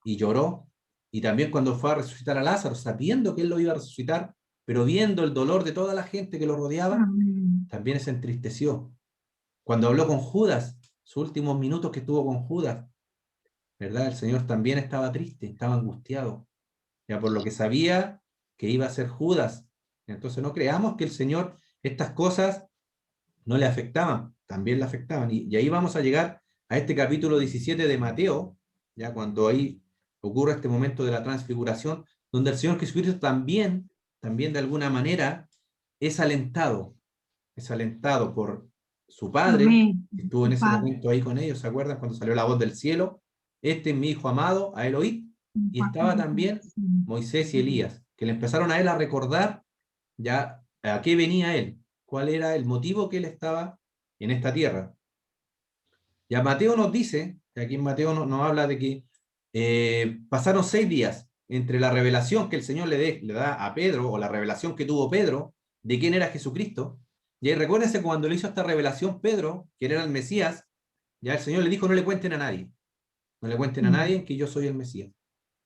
y lloró. Y también cuando fue a resucitar a Lázaro, sabiendo que él lo iba a resucitar, pero viendo el dolor de toda la gente que lo rodeaba, Amén. también se entristeció. Cuando habló con Judas, sus últimos minutos que estuvo con Judas, ¿verdad? El Señor también estaba triste, estaba angustiado, ya por lo que sabía que iba a ser Judas. Entonces no creamos que el Señor estas cosas no le afectaban, también le afectaban. Y ahí vamos a llegar a este capítulo 17 de Mateo, ya cuando ahí ocurre este momento de la transfiguración, donde el Señor Jesucristo también de alguna manera es alentado por su Padre, Amén. que estuvo en ese Padre, momento ahí con ellos, ¿se acuerdan? Cuando salió la voz del cielo, este es mi Hijo amado, a él oíd, y estaba también Moisés y Elías, que le empezaron a él a recordar ya a qué venía él, cuál era el motivo que él estaba en esta tierra. Ya Mateo nos dice, que aquí en Mateo nos habla de que pasaron 6 días entre la revelación que el Señor le da a Pedro, o la revelación que tuvo Pedro, de quién era Jesucristo. Y ahí recuérdense cuando le hizo esta revelación Pedro, que era el Mesías, ya el Señor le dijo, no le cuenten a nadie, no le cuenten a nadie que yo soy el Mesías.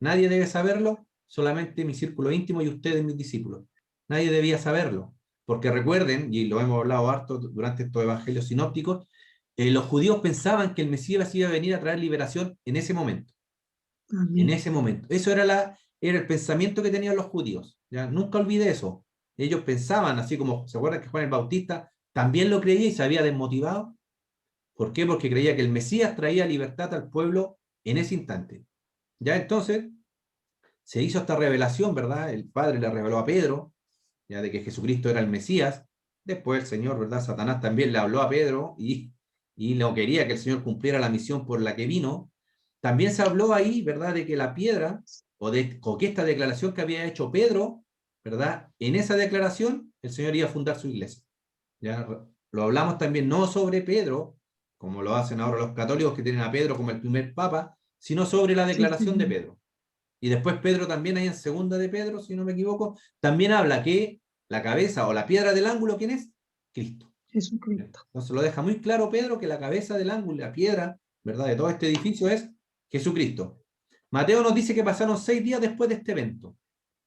Nadie debe saberlo, solamente mi círculo íntimo y ustedes, mis discípulos. Nadie debía saberlo, porque recuerden, y lo hemos hablado harto durante estos evangelios sinópticos, los judíos pensaban que el Mesías iba a venir a traer liberación en ese momento. En amén. ese momento. Eso era el pensamiento que tenían los judíos. ¿Ya? Nunca olvide eso. Ellos pensaban, así como se acuerdan que Juan el Bautista también lo creía y se había desmotivado. ¿Por qué? Porque creía que el Mesías traía libertad al pueblo en ese instante. Ya entonces se hizo esta revelación, ¿verdad? El Padre le reveló a Pedro, ya de que Jesucristo era el Mesías. Después el Señor, ¿verdad? Satanás también le habló a Pedro y no quería que el Señor cumpliera la misión por la que vino. También se habló ahí, ¿verdad? De que la piedra, o que esta declaración que había hecho Pedro, ¿verdad? En esa declaración el Señor iba a fundar su iglesia. Ya lo hablamos también no sobre Pedro, como lo hacen ahora los católicos que tienen a Pedro como el primer papa, sino sobre la declaración de Pedro. Y después Pedro también ahí en segunda de Pedro, si no me equivoco, también habla que la cabeza o la piedra del ángulo, ¿quién es? Cristo. Jesucristo. Entonces lo deja muy claro Pedro que la cabeza del ángulo, la piedra, ¿verdad? De todo este edificio es Jesucristo. Mateo nos dice que pasaron 6 días después de este evento,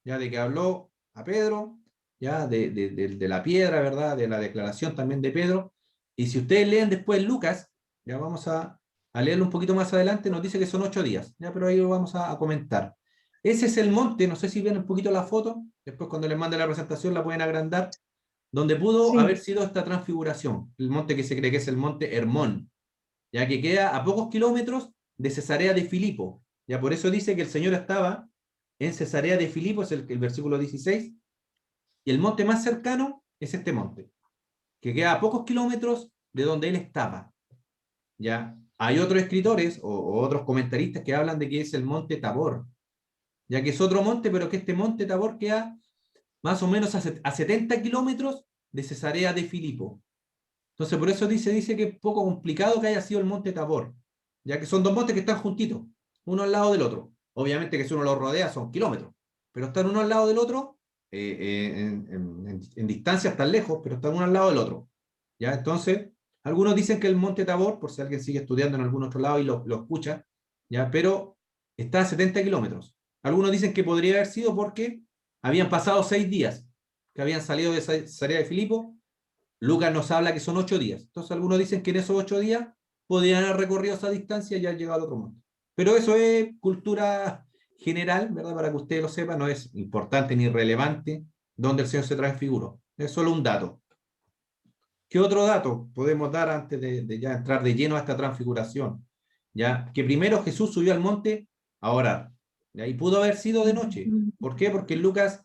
ya de que habló a Pedro, ya de la piedra, ¿verdad? De la declaración también de Pedro. Y si ustedes leen después Lucas, ya vamos a leerlo un poquito más adelante, nos dice que son 8 días, ya, pero ahí lo vamos a comentar. Ese es el monte, no sé si ven un poquito la foto, después cuando les mande la presentación la pueden agrandar, donde pudo haber Sí, sido esta transfiguración, el monte que se cree que es el monte Hermón, ya que queda a pocos kilómetros de Cesarea de Filipo. Ya por eso dice que el Señor estaba en Cesarea de Filipo, es el versículo 16, y el monte más cercano es este monte, que queda a pocos kilómetros de donde él estaba. Ya hay otros escritores o otros comentaristas que hablan de que es el monte Tabor, ya que es otro monte, pero que este monte Tabor queda más o menos a 70 kilómetros de Cesarea de Filipo. Entonces, por eso dice que es poco complicado que haya sido el monte Tabor, ya que son dos montes que están juntitos, uno al lado del otro. Obviamente que si uno los rodea son kilómetros, pero están uno al lado del otro, en distancias tan lejos, pero están uno al lado del otro. ¿Ya? Entonces, algunos dicen que el monte Tabor, por si alguien sigue estudiando en algún otro lado y lo escucha, ¿ya? Pero está a 70 kilómetros. Algunos dicen que podría haber sido porque habían pasado 6 días que habían salido de Cesarea de Filipo. Lucas nos habla que son 8 días. Entonces algunos dicen que en esos 8 días podrían haber recorrido esa distancia y haber llegado al otro monte. Pero eso es cultura general, ¿verdad? Para que ustedes lo sepan, no es importante ni relevante donde el Señor se transfiguró. Es solo un dato. ¿Qué otro dato podemos dar antes de ya entrar de lleno a esta transfiguración? Ya que primero Jesús subió al monte a orar. ¿Ya? Y pudo haber sido de noche. ¿Por qué? Porque Lucas,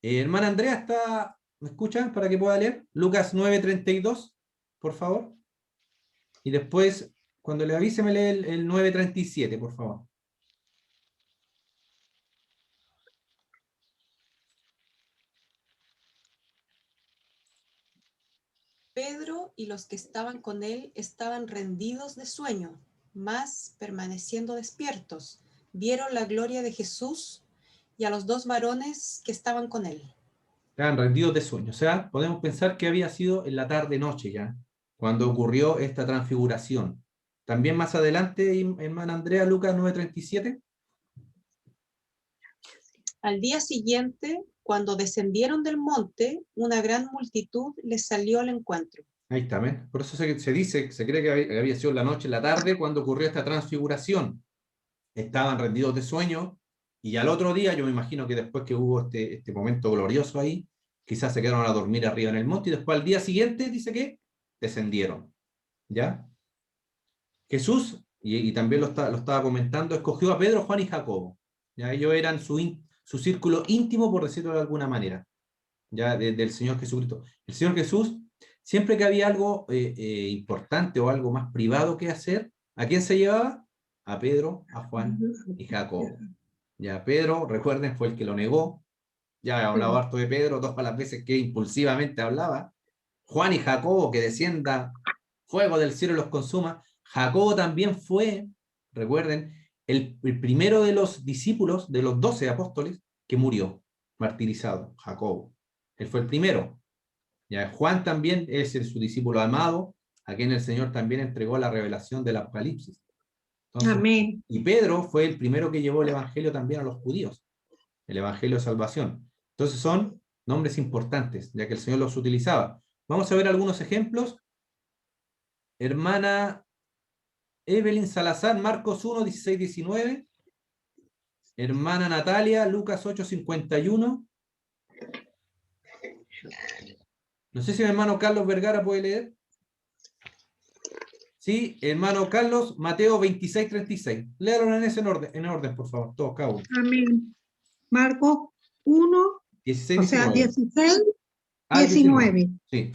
hermana Andrea, está, ¿me escuchan para que pueda leer? Lucas 9:32, por favor. Y después, cuando le avise, me lee el 9:37, por favor. Pedro y los que estaban con él estaban rendidos de sueño. mas permaneciendo despiertos, vieron la gloria de Jesús y a los dos varones que estaban con él. Estaban rendidos de sueño. O sea, podemos pensar que había sido en la tarde-noche ya, cuando ocurrió esta transfiguración. También más adelante, hermana Andrea, Lucas 9:37. Al día siguiente, cuando descendieron del monte, una gran multitud les salió al encuentro. Ahí está, ¿ven? Por eso se dice, se cree que había sido en la noche, en la tarde, cuando ocurrió esta transfiguración. Estaban rendidos de sueño, y al otro día, yo me imagino que después que hubo este momento glorioso ahí, quizás se quedaron a dormir arriba en el monte, y después al día siguiente, dice que descendieron. ¿Ya? Jesús, y también lo estaba comentando, escogió a Pedro, Juan y Jacobo. ¿Ya? Ellos eran su círculo íntimo, por decirlo de alguna manera, ya del Señor Jesucristo. El Señor Jesús, siempre que había algo importante o algo más privado que hacer, ¿a quién se llevaba? A Pedro, a Juan y Jacobo. Ya Pedro, recuerden, fue el que lo negó. Ya he hablado harto de Pedro todas las veces que impulsivamente hablaba. Juan y Jacobo, que descienda fuego del cielo y los consuma. Jacobo también fue, recuerden, el primero de los discípulos, de los 12 apóstoles, que murió martirizado, Jacobo. Él fue el primero. Ya Juan también es su discípulo amado, a quien el Señor también entregó la revelación del Apocalipsis. Entonces, Amén. y Pedro fue el primero que llevó el evangelio también a los judíos, el evangelio de salvación. Entonces son nombres importantes, ya que el Señor los utilizaba. Vamos a ver algunos ejemplos. Hermana Evelyn Salazar, Marcos 1, 16, 19. Hermana Natalia, Lucas 8, 51. No sé si mi hermano Carlos Vergara puede leer. Sí, hermano Carlos, Mateo 26, 36. Léalo en ese en orden, por favor, todos cada uno. Amén. Marcos 1, 16, o sea, 19. 16, Ah, 19. Sí.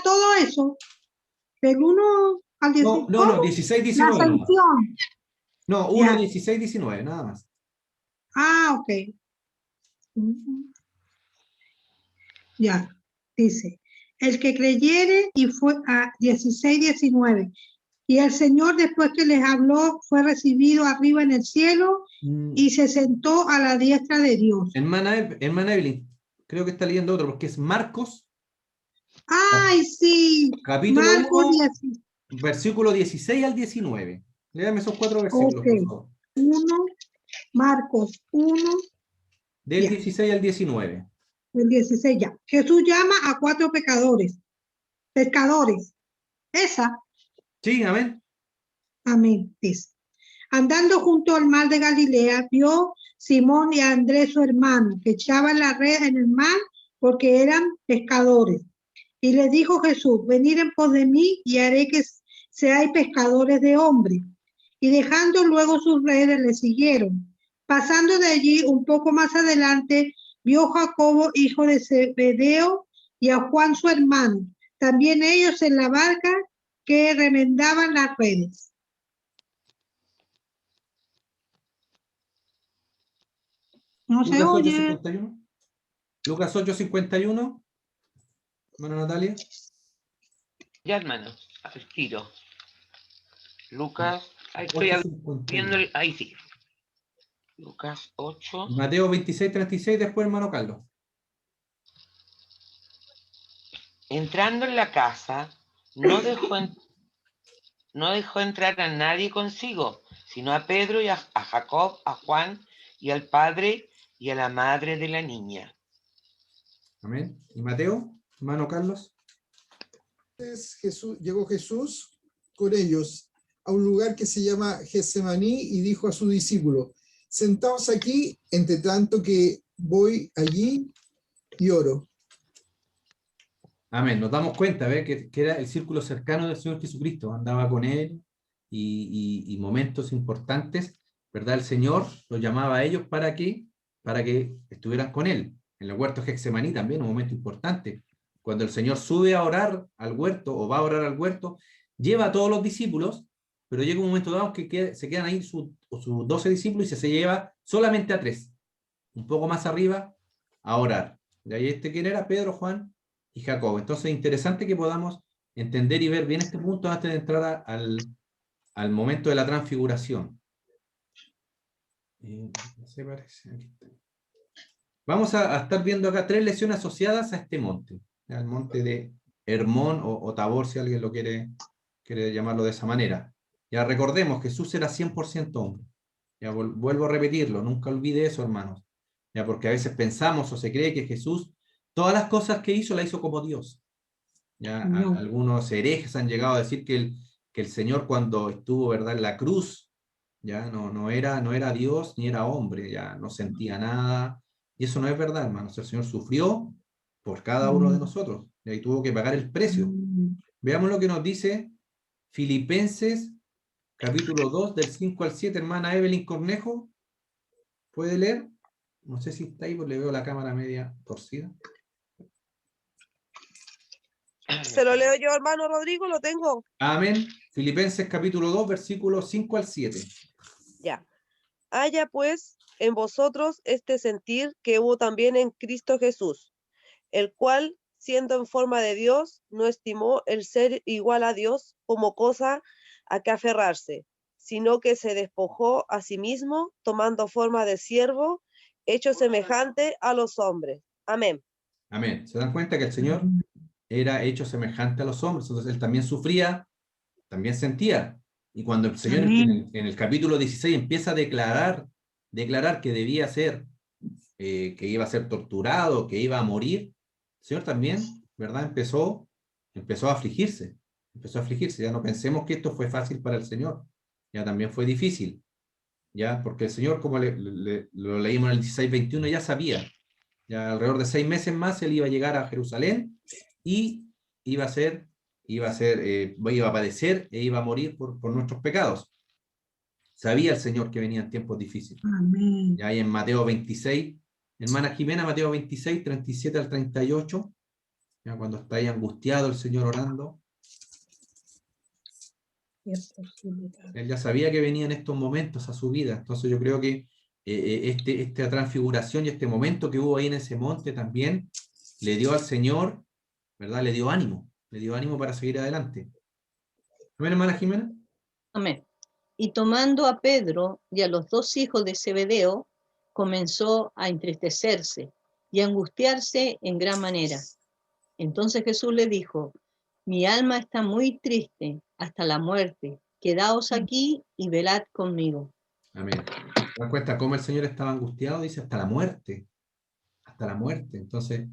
Todo eso. Del 1 al 16. No, 16, La 19 nomás. ascensión. No, 1, Ya. 16, 19, nada más. Ok. Ya, dice, el que creyere y fue a 16, 19. Y el Señor, después que les habló, fue recibido arriba en el cielo y se sentó a la diestra de Dios. Hermana Evelyn, creo que está leyendo otro, porque es Marcos. ¡Ay, sí! Capítulo Marcos 1, 10. versículo 16 al 19. Léame esos 4 versículos, Ok. por favor. 1, Marcos 1, Del ya. 16 al 19. El 16 ya. Jesús llama a 4 pescadores. Esa, Sí, amén. amén, dice. Andando junto al mar de Galilea, vio Simón y a Andrés su hermano, que echaban la red en el mar porque eran pescadores. Y les dijo Jesús, venid en pos de mí y haré que seáis pescadores de hombres. Y dejando luego sus redes, le siguieron. Pasando de allí un poco más adelante, vio Jacobo, hijo de Zebedeo, y a Juan su hermano, también ellos en la barca que remendaban las redes. No se Lucas oye. 8:51. Lucas 8:51. Hermana Natalia. Ya, hermano, al tiro. Lucas, ahí estoy 8:51. viendo, ahí sí. Lucas 8. Mateo 26, 36, después hermano Carlos. Entrando en la casa, no dejó entrar a nadie consigo, sino a Pedro y a Jacob, a Juan y al padre y a la madre de la niña. Amén. ¿Y Mateo, hermano Carlos? Llegó Jesús con ellos a un lugar que se llama Getsemaní y dijo a su discípulo, sentaos aquí, entre tanto que voy allí y oro. Amén. Nos damos cuenta, ¿ve? Que era el círculo cercano del Señor Jesucristo. Andaba con él y momentos importantes, ¿verdad? El Señor los llamaba a ellos para que estuvieran con él. En el huerto de Getsemaní también, un momento importante. Cuando el Señor sube a orar al huerto o va a orar al huerto, lleva a todos los discípulos, pero llega un momento dado que se quedan ahí sus 12 discípulos y se lleva solamente a 3. Un poco más arriba, a orar. Y ahí ¿quién era? Pedro, Juan y Jacob. Entonces es interesante que podamos entender y ver bien este punto antes de entrar al momento de la transfiguración. Se parece, aquí está. Vamos a estar viendo acá 3 lecciones asociadas a este monte, al monte de Hermón o Tabor, si alguien lo quiere llamarlo de esa manera. Ya recordemos, Jesús era 100% hombre. Ya vuelvo a repetirlo, nunca olvide eso, hermanos. Ya, porque a veces pensamos o se cree que Jesús, todas las cosas que hizo, las hizo como Dios. Ya, No. algunos herejes han llegado a decir que el Señor, cuando estuvo, ¿verdad?, en la cruz, ya no era Dios ni era hombre, ya no sentía nada. Y eso no es verdad, hermanos. El Señor sufrió por cada uno de nosotros, y ahí tuvo que pagar el precio. Veamos lo que nos dice Filipenses, capítulo 2, del 5 al 7, hermana Evelyn Cornejo. ¿Puede leer? No sé si está ahí, porque le veo la cámara media torcida. Se lo leo yo, hermano Rodrigo, lo tengo. Amén. Filipenses capítulo 2, versículos 5 al 7. Ya. Haya pues en vosotros este sentir que hubo también en Cristo Jesús, el cual, siendo en forma de Dios, no estimó el ser igual a Dios como cosa a que aferrarse, sino que se despojó a sí mismo, tomando forma de siervo, hecho semejante a los hombres. Amén. Amén. ¿Se dan cuenta que el Señor era hecho semejante a los hombres? Entonces él también sufría, también sentía. Y cuando el Señor en el capítulo 16 empieza a declarar que debía ser, que iba a ser torturado, que iba a morir, el Señor también, ¿verdad? Empezó a afligirse. Ya no pensemos que esto fue fácil para el Señor. Ya también fue difícil. Ya, porque el Señor, como lo leímos en el 16:21, ya sabía. Ya alrededor de 6 meses más él iba a llegar a Jerusalén y iba a padecer e iba a morir por nuestros pecados. Sabía el Señor que venían tiempos difíciles. Amén. Ya hay en Mateo 26, hermana Jimena, Mateo 26, 37 al 38, ya cuando está ahí angustiado el Señor orando. Él ya sabía que venían estos momentos a su vida. Entonces yo creo que esta transfiguración y este momento que hubo ahí en ese monte también le dio al Señor, ¿verdad? Le dio ánimo para seguir adelante. ¿Amén, hermana Jimena? Amén. Y tomando a Pedro y a los 2 hijos de Zebedeo, comenzó a entristecerse y a angustiarse en gran manera. Entonces Jesús le dijo: mi alma está muy triste hasta la muerte. Quedaos aquí y velad conmigo. Amén. ¿Te das cuenta cómo el Señor estaba angustiado? Dice hasta la muerte. Hasta la muerte. Entonces,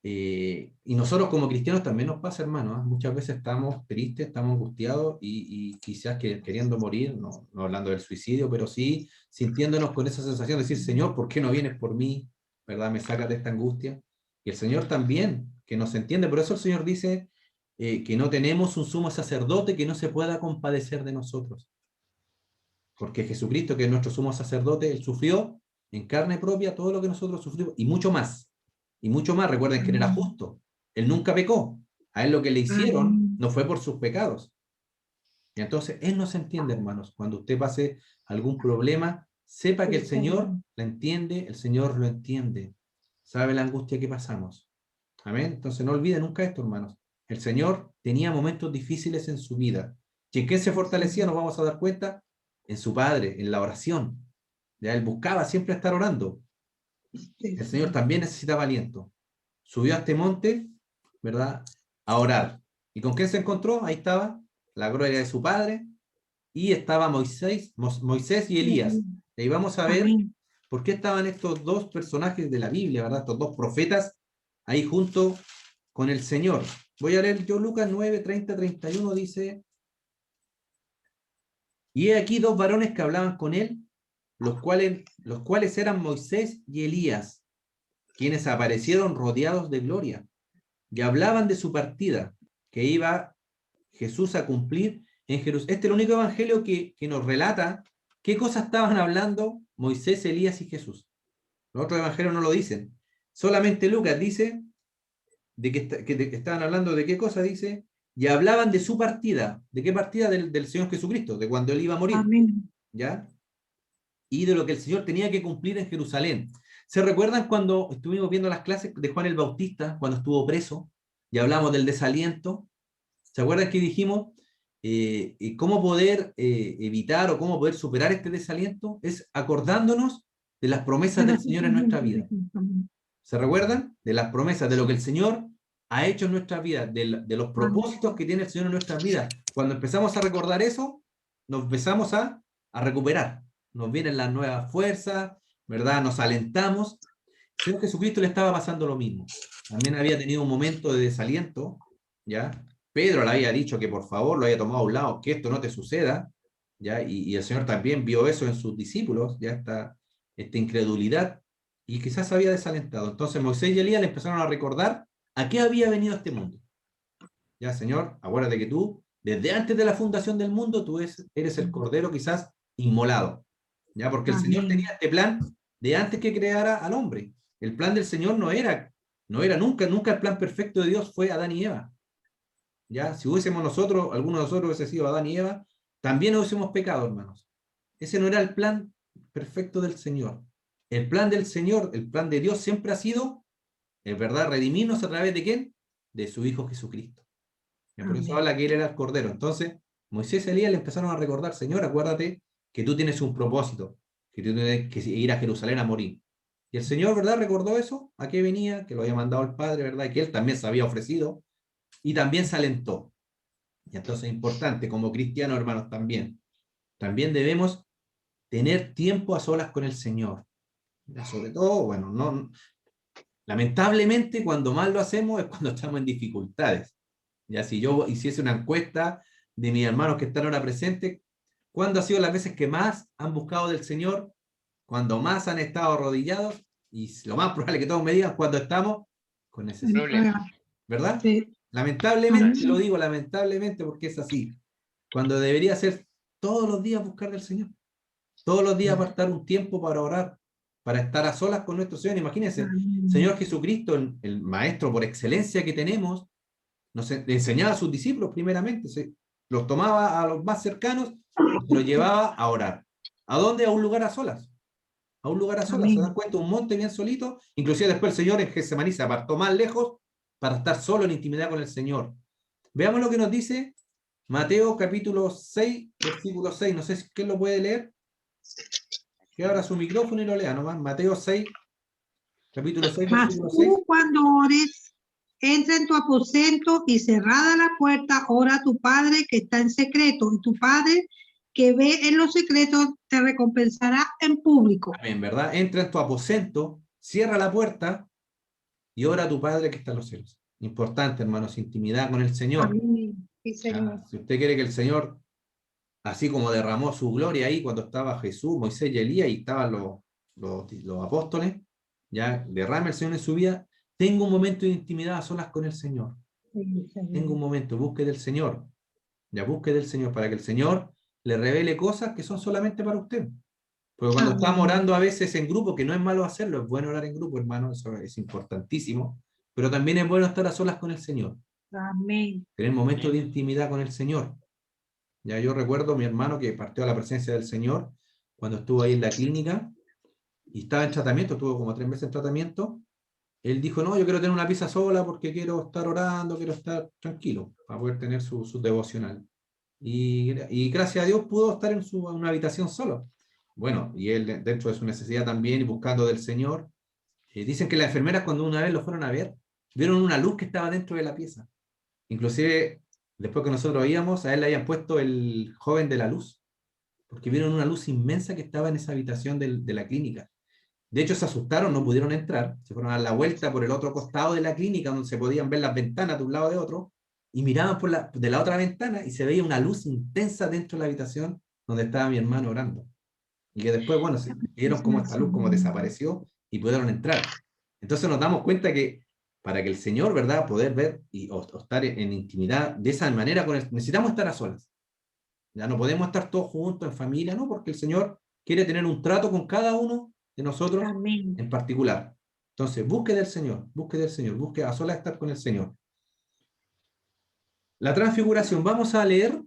y nosotros como cristianos también nos pasa, hermano. Muchas veces estamos tristes, estamos angustiados y quizás queriendo morir, no hablando del suicidio, pero sí sintiéndonos con esa sensación de decir: Señor, ¿por qué no vienes por mí? ¿Verdad? Me sacas de esta angustia. Y el Señor también, que nos entiende. Por eso el Señor dice que no tenemos un sumo sacerdote que no se pueda compadecer de nosotros. Porque Jesucristo, que es nuestro sumo sacerdote, Él sufrió en carne propia todo lo que nosotros sufrimos y mucho más. Y mucho más. Recuerden que Él era justo. Él nunca pecó. A Él lo que le hicieron no fue por sus pecados. Y entonces Él nos entiende, hermanos. Cuando usted pase algún problema, sepa que el Señor la entiende, el Señor lo entiende. Sabe la angustia que pasamos. Amén. Entonces no olviden nunca esto, hermanos. El Señor tenía momentos difíciles en su vida. ¿Y en qué se fortalecía? Nos vamos a dar cuenta en su Padre, en la oración. Ya Él buscaba siempre estar orando. El Señor también necesitaba aliento. Subió a este monte, ¿verdad?, a orar. ¿Y con quién se encontró? Ahí estaba la gloria de su Padre y estaba Moisés y Elías. Y ahí vamos a ver por qué estaban estos 2 personajes de la Biblia, ¿verdad?, estos 2 profetas ahí junto con el Señor. Voy a leer yo Lucas 9, 30, 31, dice: y he aquí 2 varones que hablaban con él, los cuales eran Moisés y Elías, quienes aparecieron rodeados de gloria, y hablaban de su partida, que iba Jesús a cumplir en Jerusalén. Este es el único evangelio que nos relata qué cosas estaban hablando Moisés, Elías y Jesús. Los otros evangelios no lo dicen. Solamente Lucas dice de que estaban hablando de qué cosa, dice, y hablaban de su partida. ¿De qué partida? Del Señor Jesucristo, de cuando Él iba a morir. Amén. ¿Ya? Y de lo que el Señor tenía que cumplir en Jerusalén. ¿Se recuerdan cuando estuvimos viendo las clases de Juan el Bautista, cuando estuvo preso, y hablamos del desaliento? ¿Se acuerdan que dijimos y cómo poder evitar o cómo poder superar este desaliento es acordándonos de las promesas del Señor en nuestra vida. ¿Se recuerdan? De las promesas, de lo que el Señor ha hecho en nuestra vida, de los propósitos que tiene el Señor en nuestra vida. Cuando empezamos a recordar eso, nos empezamos a recuperar. Nos vienen las nuevas fuerzas, ¿verdad? Nos alentamos. El Señor Jesucristo le estaba pasando lo mismo. También había tenido un momento de desaliento, ¿ya? Pedro le había dicho que por favor lo había tomado a un lado, que esto no te suceda, ¿ya? Y el Señor también vio eso en sus discípulos, ya esta incredulidad, y quizás se había desalentado. Entonces Moisés y Elías le empezaron a recordar a qué había venido este mundo. Ya, Señor, acuérdate que tú, desde antes de la fundación del mundo, tú eres el Cordero quizás inmolado, ¿ya? Porque el Señor tenía este plan de antes que creara al hombre. El plan del Señor no era nunca el plan perfecto de Dios fue Adán y Eva. ¿Ya? Si hubiésemos nosotros, alguno de nosotros hubiese sido Adán y Eva, también hubiésemos pecado, hermanos. Ese no era el plan perfecto del Señor. El plan del Señor, el plan de Dios siempre ha sido, es verdad, redimirnos a través de ¿quién? De su Hijo Jesucristo. Por eso habla que Él era el Cordero. Entonces, Moisés y Elías le empezaron a recordar, Señor, acuérdate que tú tienes un propósito, que tú tienes que ir a Jerusalén a morir. Y el Señor, ¿verdad? Recordó eso, a qué venía, que lo había mandado el Padre, ¿verdad? Y que Él también se había ofrecido y también se alentó. Y entonces es importante, como cristianos, hermanos, también debemos tener tiempo a solas con el Señor. Sobre todo, bueno, lamentablemente cuando más lo hacemos es cuando estamos en dificultades. Ya si yo hiciese una encuesta de mis hermanos que están ahora presentes, ¿cuándo ha sido las veces que más han buscado del Señor? Cuando más han estado arrodillados, y lo más probable que todos me digan cuando estamos con necesidad. ¿Verdad? Sí. Lamentablemente, lo digo lamentablemente porque es así. Cuando debería ser todos los días buscar del Señor. Todos los días apartar un tiempo para orar, para estar a solas con nuestro Señor. Imagínense, Señor Jesucristo, el Maestro por excelencia que tenemos, nos enseñaba a sus discípulos primeramente, los tomaba a los más cercanos y los llevaba a orar. ¿A dónde? A un lugar a solas. A un lugar a solas. ¿Se dan cuenta? Un monte bien solito. Inclusive después el Señor en Getsemaní se apartó más lejos para estar solo en intimidad con el Señor. Veamos lo que nos dice Mateo capítulo 6, versículo 6. No sé si quién lo puede leer. Que abra su micrófono y lo lea nomás. Mateo 6, capítulo 6, versículo 6. Tú cuando ores, entra en tu aposento y cerrada la puerta, ora a tu Padre que está en secreto, y tu Padre que ve en los secretos te recompensará en público. Amén, ¿verdad? Entra en tu aposento, cierra la puerta y ora a tu Padre que está en los cielos. Importante, hermanos, intimidad con el Señor. Amén. Sí, Señor. Si usted quiere que el Señor, así como derramó su gloria ahí cuando estaba Jesús, Moisés y Elías y estaban los apóstoles, ya derrame el Señor en su vida, tenga un momento de intimidad a solas con el Señor. Sí, Señor. Tenga un momento, busque del Señor. Ya busque del Señor para que el Señor le revele cosas que son solamente para usted. Porque cuando estamos orando a veces en grupo, que no es malo hacerlo, es bueno orar en grupo, hermano, eso es importantísimo, pero también es bueno estar a solas con el Señor. Amén. Tener momentos de intimidad con el Señor. Ya yo recuerdo a mi hermano que partió a la presencia del Señor cuando estuvo ahí en la clínica y estaba en tratamiento, estuvo como 3 meses en tratamiento. Él dijo, no, yo quiero tener una pieza sola porque quiero estar orando, quiero estar tranquilo, para poder tener su devocional. Y gracias a Dios pudo estar en una habitación solo. Bueno, y él dentro de su necesidad también y buscando del Señor. Dicen que las enfermeras cuando una vez lo fueron a ver, vieron una luz que estaba dentro de la pieza. Inclusive, después que nosotros íbamos, a él le habían puesto el joven de la luz, porque vieron una luz inmensa que estaba en esa habitación de la clínica. De hecho, se asustaron, no pudieron entrar, se fueron a dar la vuelta por el otro costado de la clínica, donde se podían ver las ventanas de un lado de otro, y miraban de la otra ventana y se veía una luz intensa dentro de la habitación donde estaba mi hermano orando. Y que después, bueno, se vieron cómo esta luz como desapareció y pudieron entrar. Entonces nos damos cuenta que para que el Señor, ¿verdad?, poder ver o estar en intimidad de esa manera con él, necesitamos estar a solas. Ya no podemos estar todos juntos en familia, ¿no? Porque el Señor quiere tener un trato con cada uno de nosotros. Amén. En particular. Entonces, busque del Señor, busque a solas estar con el Señor. La transfiguración, vamos a leer,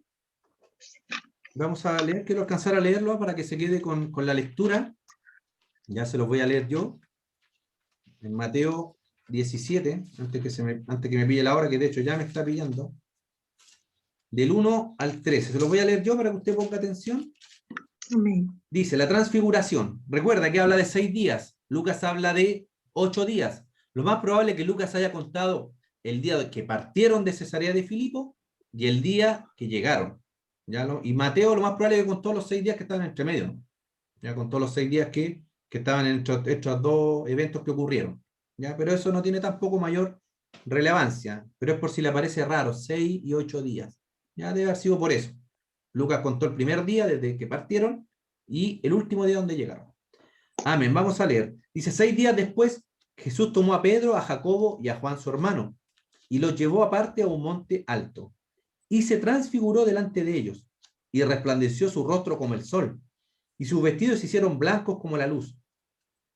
quiero alcanzar a leerlo para que se quede con la lectura. Ya se los voy a leer yo. En Mateo 17, antes que me pille la hora, que de hecho ya me está pillando. del 1 al 13. Se los voy a leer yo para que usted ponga atención. Amén. Dice, la transfiguración. Recuerda que habla de 6 días. Lucas habla de 8 días. Lo más probable es que Lucas haya contado el día que partieron de Cesarea de Filipo y el día que llegaron. Y Mateo lo más probable es que contó los 6 días que estaban entre medio, ¿no? Ya contó los 6 días que estaban entre estos dos eventos que ocurrieron. ¿Ya? Pero eso no tiene tampoco mayor relevancia. Pero es por si le parece raro, 6 y 8 días. Ya debe haber sido por eso. Lucas contó el primer día desde que partieron y el último día donde llegaron. Amén. Vamos a leer. Dice, 6 días después, Jesús tomó a Pedro, a Jacobo y a Juan su hermano y los llevó aparte a un monte alto y se transfiguró delante de ellos y resplandeció su rostro como el sol y sus vestidos se hicieron blancos como la luz.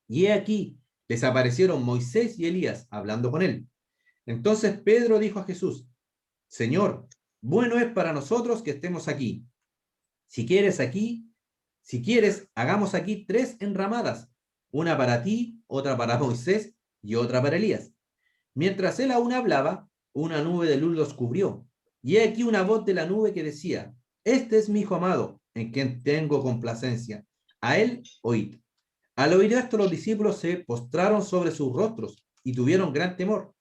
Y he aquí, les aparecieron Moisés y Elías hablando con él. Entonces Pedro dijo a Jesús, Señor, bueno es para nosotros que estemos aquí. Si quieres, hagamos aquí 3 enramadas, una para ti, otra para Moisés y otra para Elías. Mientras él aún hablaba, una nube de luz los cubrió. Y he aquí una voz de la nube que decía, este es mi hijo amado, en quien tengo complacencia. A él oíd. Al oír esto, los discípulos se postraron sobre sus rostros y tuvieron gran temor.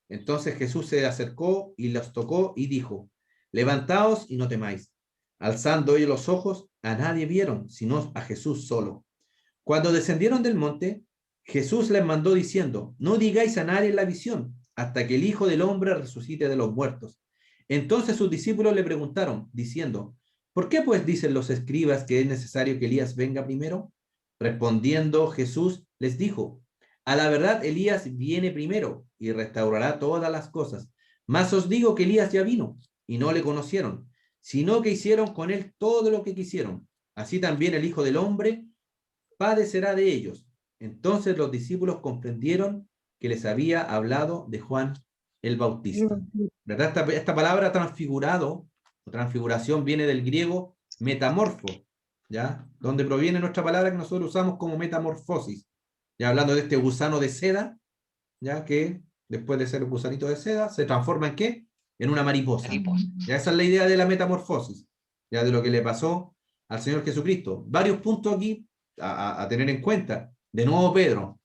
Entonces Jesús se acercó y los tocó y dijo, levantaos y no temáis. Alzando ellos los ojos, a nadie vieron, sino a Jesús solo. Cuando descendieron del monte, Jesús les mandó diciendo, no digáis a nadie la visión, hasta que el Hijo del Hombre resucite de los muertos. Entonces sus discípulos le preguntaron, diciendo, ¿por qué pues dicen los escribas que es necesario que Elías venga primero? Respondiendo Jesús les dijo, a la verdad Elías viene primero y restaurará todas las cosas. Mas os digo que Elías ya vino y no le conocieron, sino que hicieron con él todo lo que quisieron. Así también el Hijo del Hombre padecerá de ellos. Entonces los discípulos comprendieron que les había hablado de Juan el Bautista. ¿Verdad? Esta palabra transfigurado o transfiguración viene del griego metamorfo, ¿ya? Donde proviene nuestra palabra que nosotros usamos como metamorfosis. Ya hablando de este gusano de seda, ya que después de ser un gusanito de seda, se transforma ¿en qué? En una mariposa. Ya esa es la idea de la metamorfosis, ya de lo que le pasó al Señor Jesucristo. Varios puntos aquí a tener en cuenta. De nuevo Pedro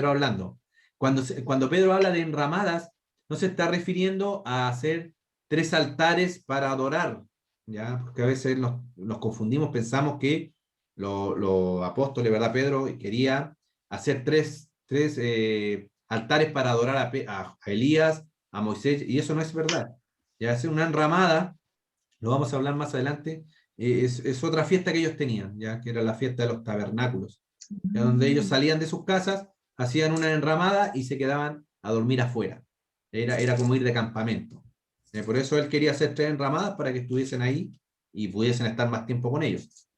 hablando. Cuando Pedro habla de enramadas, no se está refiriendo a hacer 3 altares para adorar, ¿ya? Porque a veces nos confundimos, pensamos que los apóstoles, ¿verdad? Pedro quería hacer tres altares para adorar a Elías, a Moisés, y eso no es verdad. Ya hacer una enramada, lo vamos a hablar más adelante, es otra fiesta que ellos tenían, ya que era la fiesta de los tabernáculos, ya donde ellos salían de sus casas, hacían una enramada y se quedaban a dormir afuera. Era como ir de campamento. Por eso él quería hacer 3 enramadas para que estuviesen ahí y pudiesen estar más tiempo con ellos.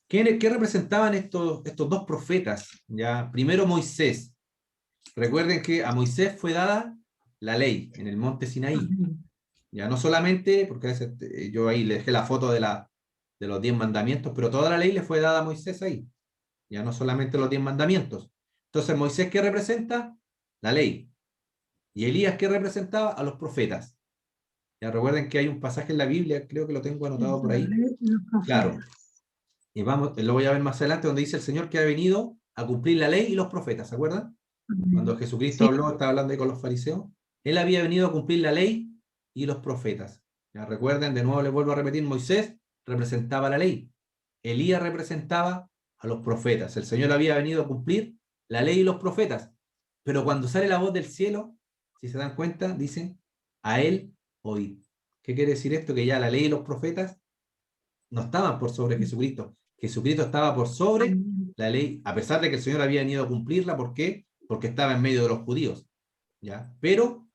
¿Qué representaban estos 2 profetas? ¿Ya? Primero Moisés. Recuerden que a Moisés fue dada la ley en el monte Sinaí. Ya no solamente, porque a veces yo ahí le dejé la foto de los 10 mandamientos, pero toda la ley le fue dada a Moisés ahí. Ya no solamente los 10 mandamientos. Entonces, Moisés, ¿qué representa? La ley. Y Elías, ¿qué representaba? A los profetas. Ya recuerden que hay un pasaje en la Biblia, creo que lo tengo anotado por ahí. Claro. Y lo voy a ver más adelante, donde dice el Señor que ha venido a cumplir la ley y los profetas, ¿se acuerdan? Cuando Jesucristo estaba hablando ahí con los fariseos. Él había venido a cumplir la ley y los profetas. Ya recuerden, de nuevo les vuelvo a repetir, Moisés representaba la ley. Elías representaba a los profetas. El Señor había venido a cumplir la ley y los profetas. Pero cuando sale la voz del cielo, si se dan cuenta, dice, a él oíd. ¿Qué quiere decir esto? Que ya la ley y los profetas no estaban por sobre Jesucristo. Jesucristo estaba por sobre la ley, a pesar de que el Señor había venido a cumplirla. ¿Por qué? Porque estaba en medio de los judíos. ¿Ya? Pero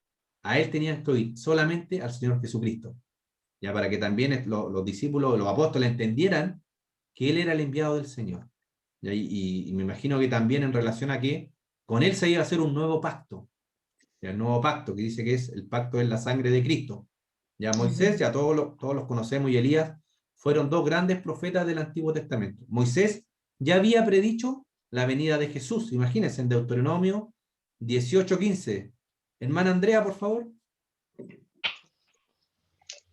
a él tenían que oír solamente al Señor Jesucristo. Ya para que también los discípulos, los apóstoles entendieran que él era el enviado del Señor. Y me imagino que también en relación a que con él se iba a hacer un nuevo pacto. El nuevo pacto, que dice que es el pacto en la sangre de Cristo. Ya Moisés, ya todos los conocemos, y Elías fueron 2 grandes profetas del Antiguo Testamento. Moisés ya había predicho la venida de Jesús. Imagínense en Deuteronomio 18:15. Hermana Andrea, por favor.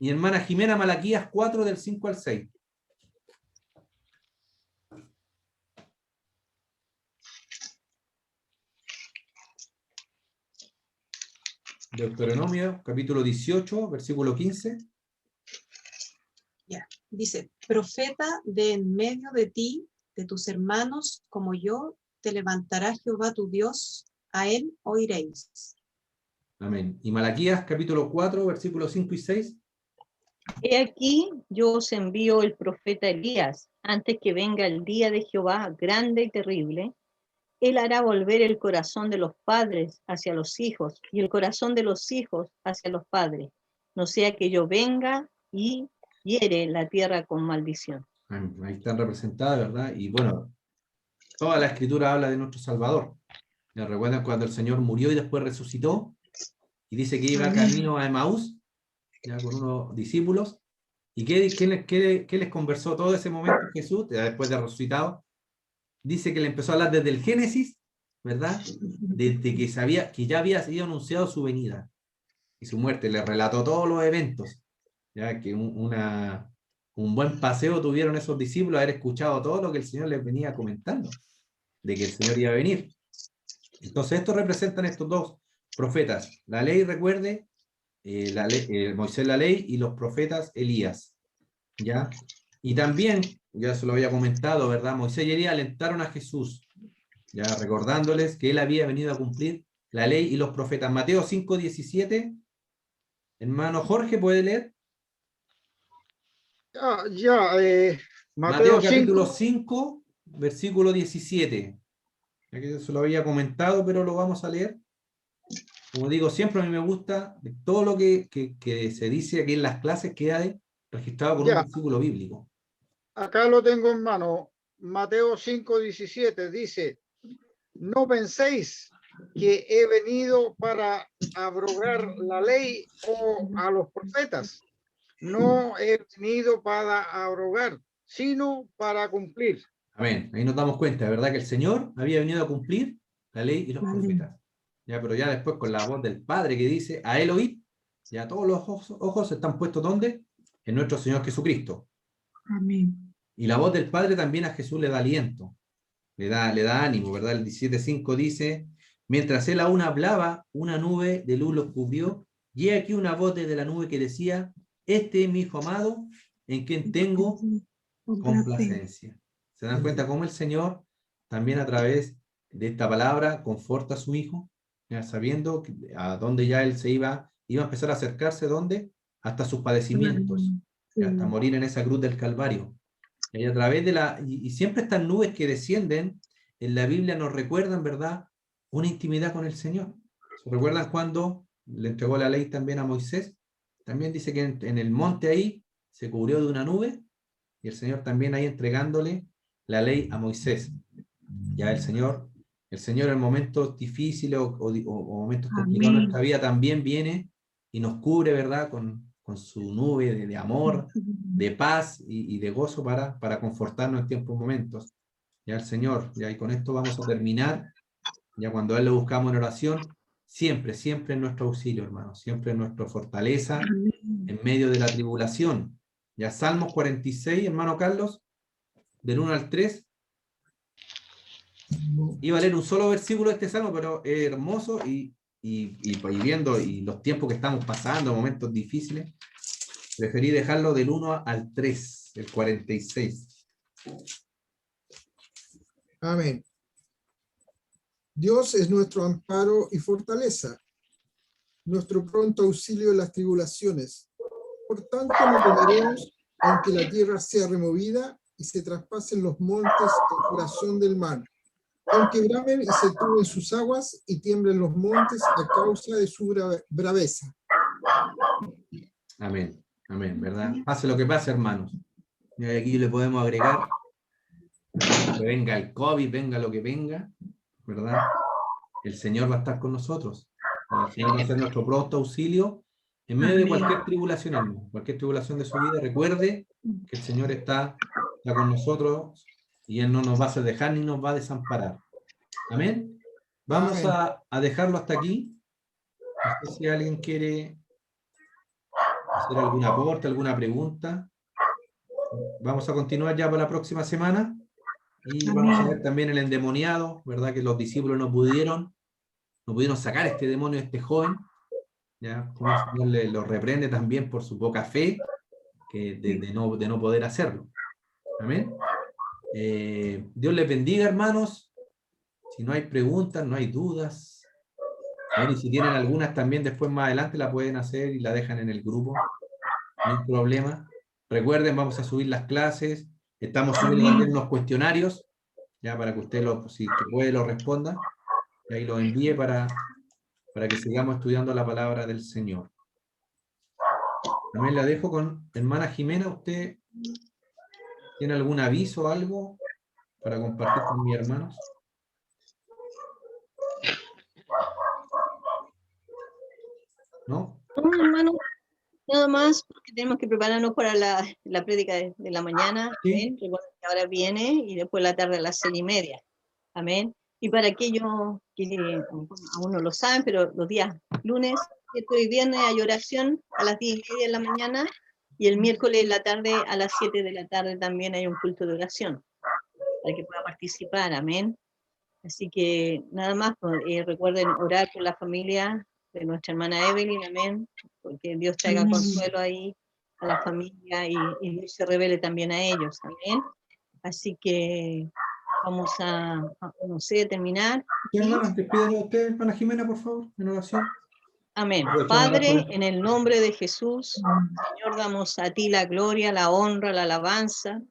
Y hermana Jimena, Malaquías 4 del 5 al 6. Deuteronomio, capítulo 18, versículo 15. Ya, dice, profeta de en medio de ti, de tus hermanos, como yo, te levantará Jehová tu Dios, a él oiréis. Amén. Y Malaquías, capítulo 4, versículos 5 y 6. He aquí, yo os envío el profeta Elías, antes que venga el día de Jehová grande y terrible. Él hará volver el corazón de los padres hacia los hijos y el corazón de los hijos hacia los padres, no sea que yo venga y hiere la tierra con maldición. Ahí están representadas, ¿verdad? Y bueno, toda la escritura habla de nuestro Salvador. ¿Me recuerdan cuando el Señor murió y después resucitó? Y dice que iba camino a Emaús, ya con unos discípulos. ¿Y qué les conversó todo ese momento Jesús, ya después de resucitado? Dice que le empezó a hablar desde el Génesis, ¿verdad? Desde que sabía que ya había sido anunciado su venida y su muerte. Le relató todos los eventos. Ya que un buen paseo tuvieron esos discípulos, haber escuchado todo lo que el Señor les venía comentando, de que el Señor iba a venir. Entonces, esto representan estos dos profetas. La ley, recuerde, Moisés la ley y los profetas Elías. ¿Ya? Y también, ya se lo había comentado, ¿verdad? Moisés y Elías alentaron a Jesús, ya recordándoles que él había venido a cumplir la ley y los profetas. Mateo 5:17. Hermano Jorge, ¿puede leer? Mateo capítulo 5, versículo 17. Aquí se lo había comentado, pero lo vamos a leer. Como digo, siempre a mí me gusta todo lo que se dice aquí en las clases queda registrado con un versículo bíblico. Acá lo tengo en mano. Mateo 5:17 dice, no penséis que he venido para abrogar la ley o a los profetas. No he venido para abrogar, sino para cumplir. Amén. Ahí nos damos cuenta, ¿verdad? Que el Señor había venido a cumplir la ley y los profetas. Ya, pero ya después con la voz del Padre que dice, a él oíd, ya todos los ojos están puestos ¿dónde? En nuestro Señor Jesucristo. Amén. Y la voz del Padre también a Jesús le da aliento, le da ánimo, ¿verdad? El 17:5 dice, mientras él aún hablaba, una nube de luz los cubrió, y he aquí una voz desde la nube que decía, este es mi Hijo amado, en quien tengo complacencia. ¿Se dan cuenta cómo el Señor también a través de esta palabra conforta a su Hijo? Ya sabiendo a dónde ya él se iba a empezar a acercarse, ¿dónde? Hasta sus padecimientos, hasta morir en esa cruz del Calvario. Y a través de y siempre estas nubes que descienden en la Biblia nos recuerdan, ¿verdad?, una intimidad con el Señor. ¿Se recuerdan cuando le entregó la ley también a Moisés? También dice que en el monte ahí se cubrió de una nube y el Señor también ahí entregándole la ley a Moisés. Ya el Señor en momentos difíciles o momentos complicados de nuestra vida también viene y nos cubre, ¿verdad?, con su nube de amor, de paz y de gozo para confortarnos en tiempos momentos. Ya el Señor, ya y con esto vamos a terminar, ya cuando a Él le buscamos en oración, siempre es nuestro auxilio, hermano, siempre es nuestra fortaleza en medio de la tribulación. Ya Salmos 46, hermano Carlos, del 1 al 3. Iba a leer un solo versículo de este salmo, pero es hermoso y viendo y los tiempos que estamos pasando, momentos difíciles, preferí dejarlo del 1 al 3, el 46. Amén. Dios es nuestro amparo y fortaleza, nuestro pronto auxilio en las tribulaciones. Por tanto, no temeremos, aunque la tierra sea removida y se traspasen los montes el corazón del mar, aunque bramen y se turben sus aguas y tiemblen los montes a causa de su braveza. Amén, amén, ¿verdad? Pase lo que pase, hermanos. Y aquí le podemos agregar, que venga el COVID, venga lo que venga, ¿verdad? El Señor va a estar con nosotros. El Señor va a ser nuestro pronto auxilio en medio de cualquier tribulación, hermano, cualquier tribulación de su vida. Recuerde que el Señor está con nosotros y Él no nos va a hacer dejar ni nos va a desamparar. Amén. Vamos a dejarlo hasta aquí. No sé si alguien quiere hacer algún aporte, alguna pregunta. Vamos a continuar ya para la próxima semana. Y vamos a ver también el endemoniado, ¿verdad? Que los discípulos no pudieron sacar este demonio de este joven. ¿Ya? Como el Señor lo reprende también por su poca fe, que de no poder hacerlo. Amén. Dios les bendiga, hermanos. Si no hay preguntas, no hay dudas. Y si tienen algunas también después más adelante la pueden hacer y la dejan en el grupo. No hay problema. Recuerden, vamos a subir las clases. Estamos subiendo también unos cuestionarios, ya para que usted, si puede, lo responda. Y ahí lo envíe para que sigamos estudiando la palabra del Señor. También la dejo con hermana Jimena. ¿Usted tiene algún aviso o algo para compartir con mis hermanos? ¿No? No, hermano, nada más, porque tenemos que prepararnos para la prédica de la mañana. Sí. Amén. Recuerden que ahora viene y después la tarde a las 6:30. Amén. Y para aquellos que aún no lo saben, pero los días lunes, miércoles y viernes hay oración a las 10:30 de la mañana, y el miércoles en la tarde a las 7 de la tarde también hay un culto de oración para que pueda participar. Amén. Así que nada más, recuerden orar por la familia de nuestra hermana Evelyn. Amén. Porque Dios traiga consuelo ahí a la familia y Dios se revele también a ellos. Amén. Así que vamos a no sé, terminar. Sí, hermana, despídelo a usted, hermana Jimena, por favor, en oración. Amén. Padre, en el nombre de Jesús, Señor, damos a ti la gloria, la honra, la alabanza.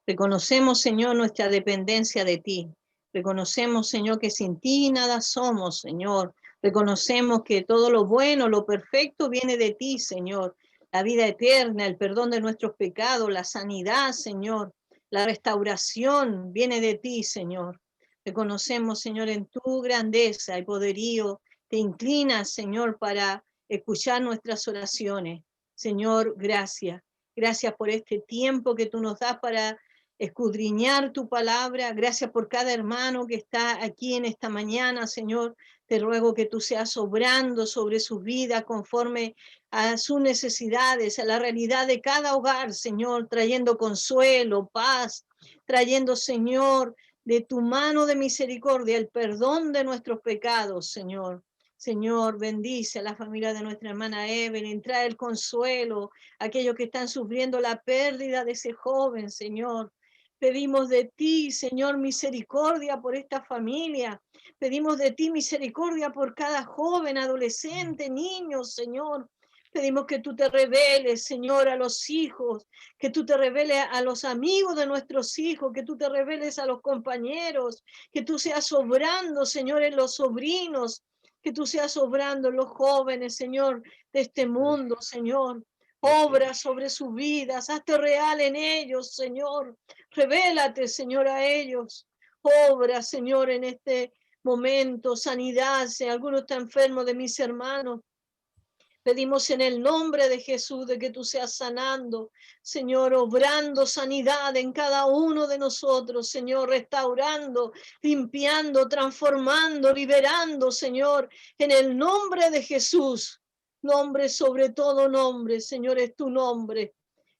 Reconocemos, Señor, nuestra dependencia de ti. Reconocemos, Señor, que sin ti nada somos, Señor. Reconocemos que todo lo bueno, lo perfecto viene de ti, Señor. La vida eterna, el perdón de nuestros pecados, la sanidad, Señor. La restauración viene de ti, Señor. Reconocemos, Señor, en tu grandeza y poderío. Te inclinas, Señor, para escuchar nuestras oraciones. Señor, gracias. Gracias por este tiempo que tú nos das para escudriñar tu palabra. Gracias por cada hermano que está aquí en esta mañana, Señor. Te ruego que tú seas obrando sobre sus vidas conforme a sus necesidades, a la realidad de cada hogar, Señor, trayendo consuelo, paz, trayendo, Señor, de tu mano de misericordia el perdón de nuestros pecados, Señor. Señor, bendice a la familia de nuestra hermana Evelyn, trae el consuelo a aquellos que están sufriendo la pérdida de ese joven, Señor. Pedimos de ti, Señor, misericordia por esta familia. Pedimos de ti misericordia por cada joven, adolescente, niño, Señor. Pedimos que tú te reveles, Señor, a los hijos, que tú te reveles a los amigos de nuestros hijos, que tú te reveles a los compañeros, que tú seas obrando, Señor, en los sobrinos, que tú seas obrando en los jóvenes, Señor, de este mundo, Señor. Obra sobre sus vidas, hazte real en ellos, Señor. Revélate, Señor, a ellos. Obra, Señor, en este momento, sanidad. Si alguno está enfermo de mis hermanos, pedimos en el nombre de Jesús de que tú seas sanando, Señor, obrando sanidad en cada uno de nosotros, Señor, restaurando, limpiando, transformando, liberando, Señor, en el nombre de Jesús. Nombre sobre todo nombre, Señor, es tu nombre.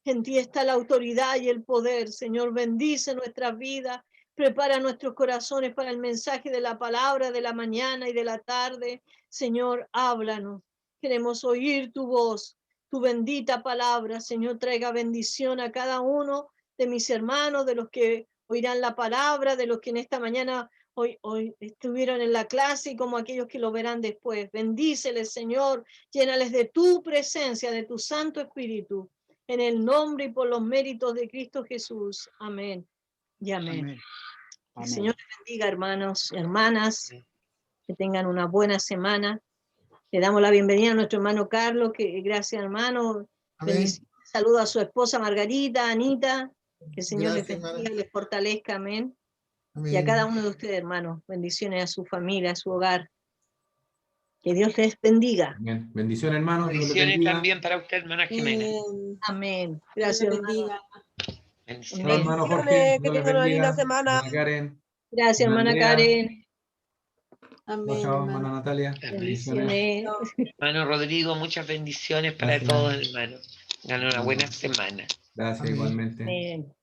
En ti está la autoridad y el poder, Señor. Bendice nuestras vidas, prepara nuestros corazones para el mensaje de la palabra de la mañana y de la tarde. Señor, háblanos. Queremos oír tu voz, tu bendita palabra. Señor, traiga bendición a cada uno de mis hermanos, de los que oirán la palabra, de los que en esta mañana hoy estuvieron en la clase y como aquellos que lo verán después. Bendíceles, Señor, llénales de tu presencia, de tu Santo Espíritu, en el nombre y por los méritos de Cristo Jesús. Amén y amén. Amén. El Señor les bendiga, hermanos, hermanas, que tengan una buena semana. Le damos la bienvenida a nuestro hermano Carlos, que gracias, hermano. Saludo a su esposa Margarita, Anita, que el Señor les bendiga, les fortalezca, amén. Y a cada uno de ustedes, hermanos, bendiciones a su familia, a su hogar. Que Dios les bendiga. Bien. Bendiciones, hermanos. Bendiciones también para usted, hermana Jimena. Amén. Gracias, hermano. Bendiciones. Hermano Jorge, que tengan una linda semana. Karen. Gracias, hermana Andrea. Karen. Amén, Chao, hermano. hermana Natalia. Bendiciones. Bendiciones. Hermano Rodrigo, muchas bendiciones para Gracias. todos, hermano. Gana una buena semana. Gracias Amén. igualmente. Amén.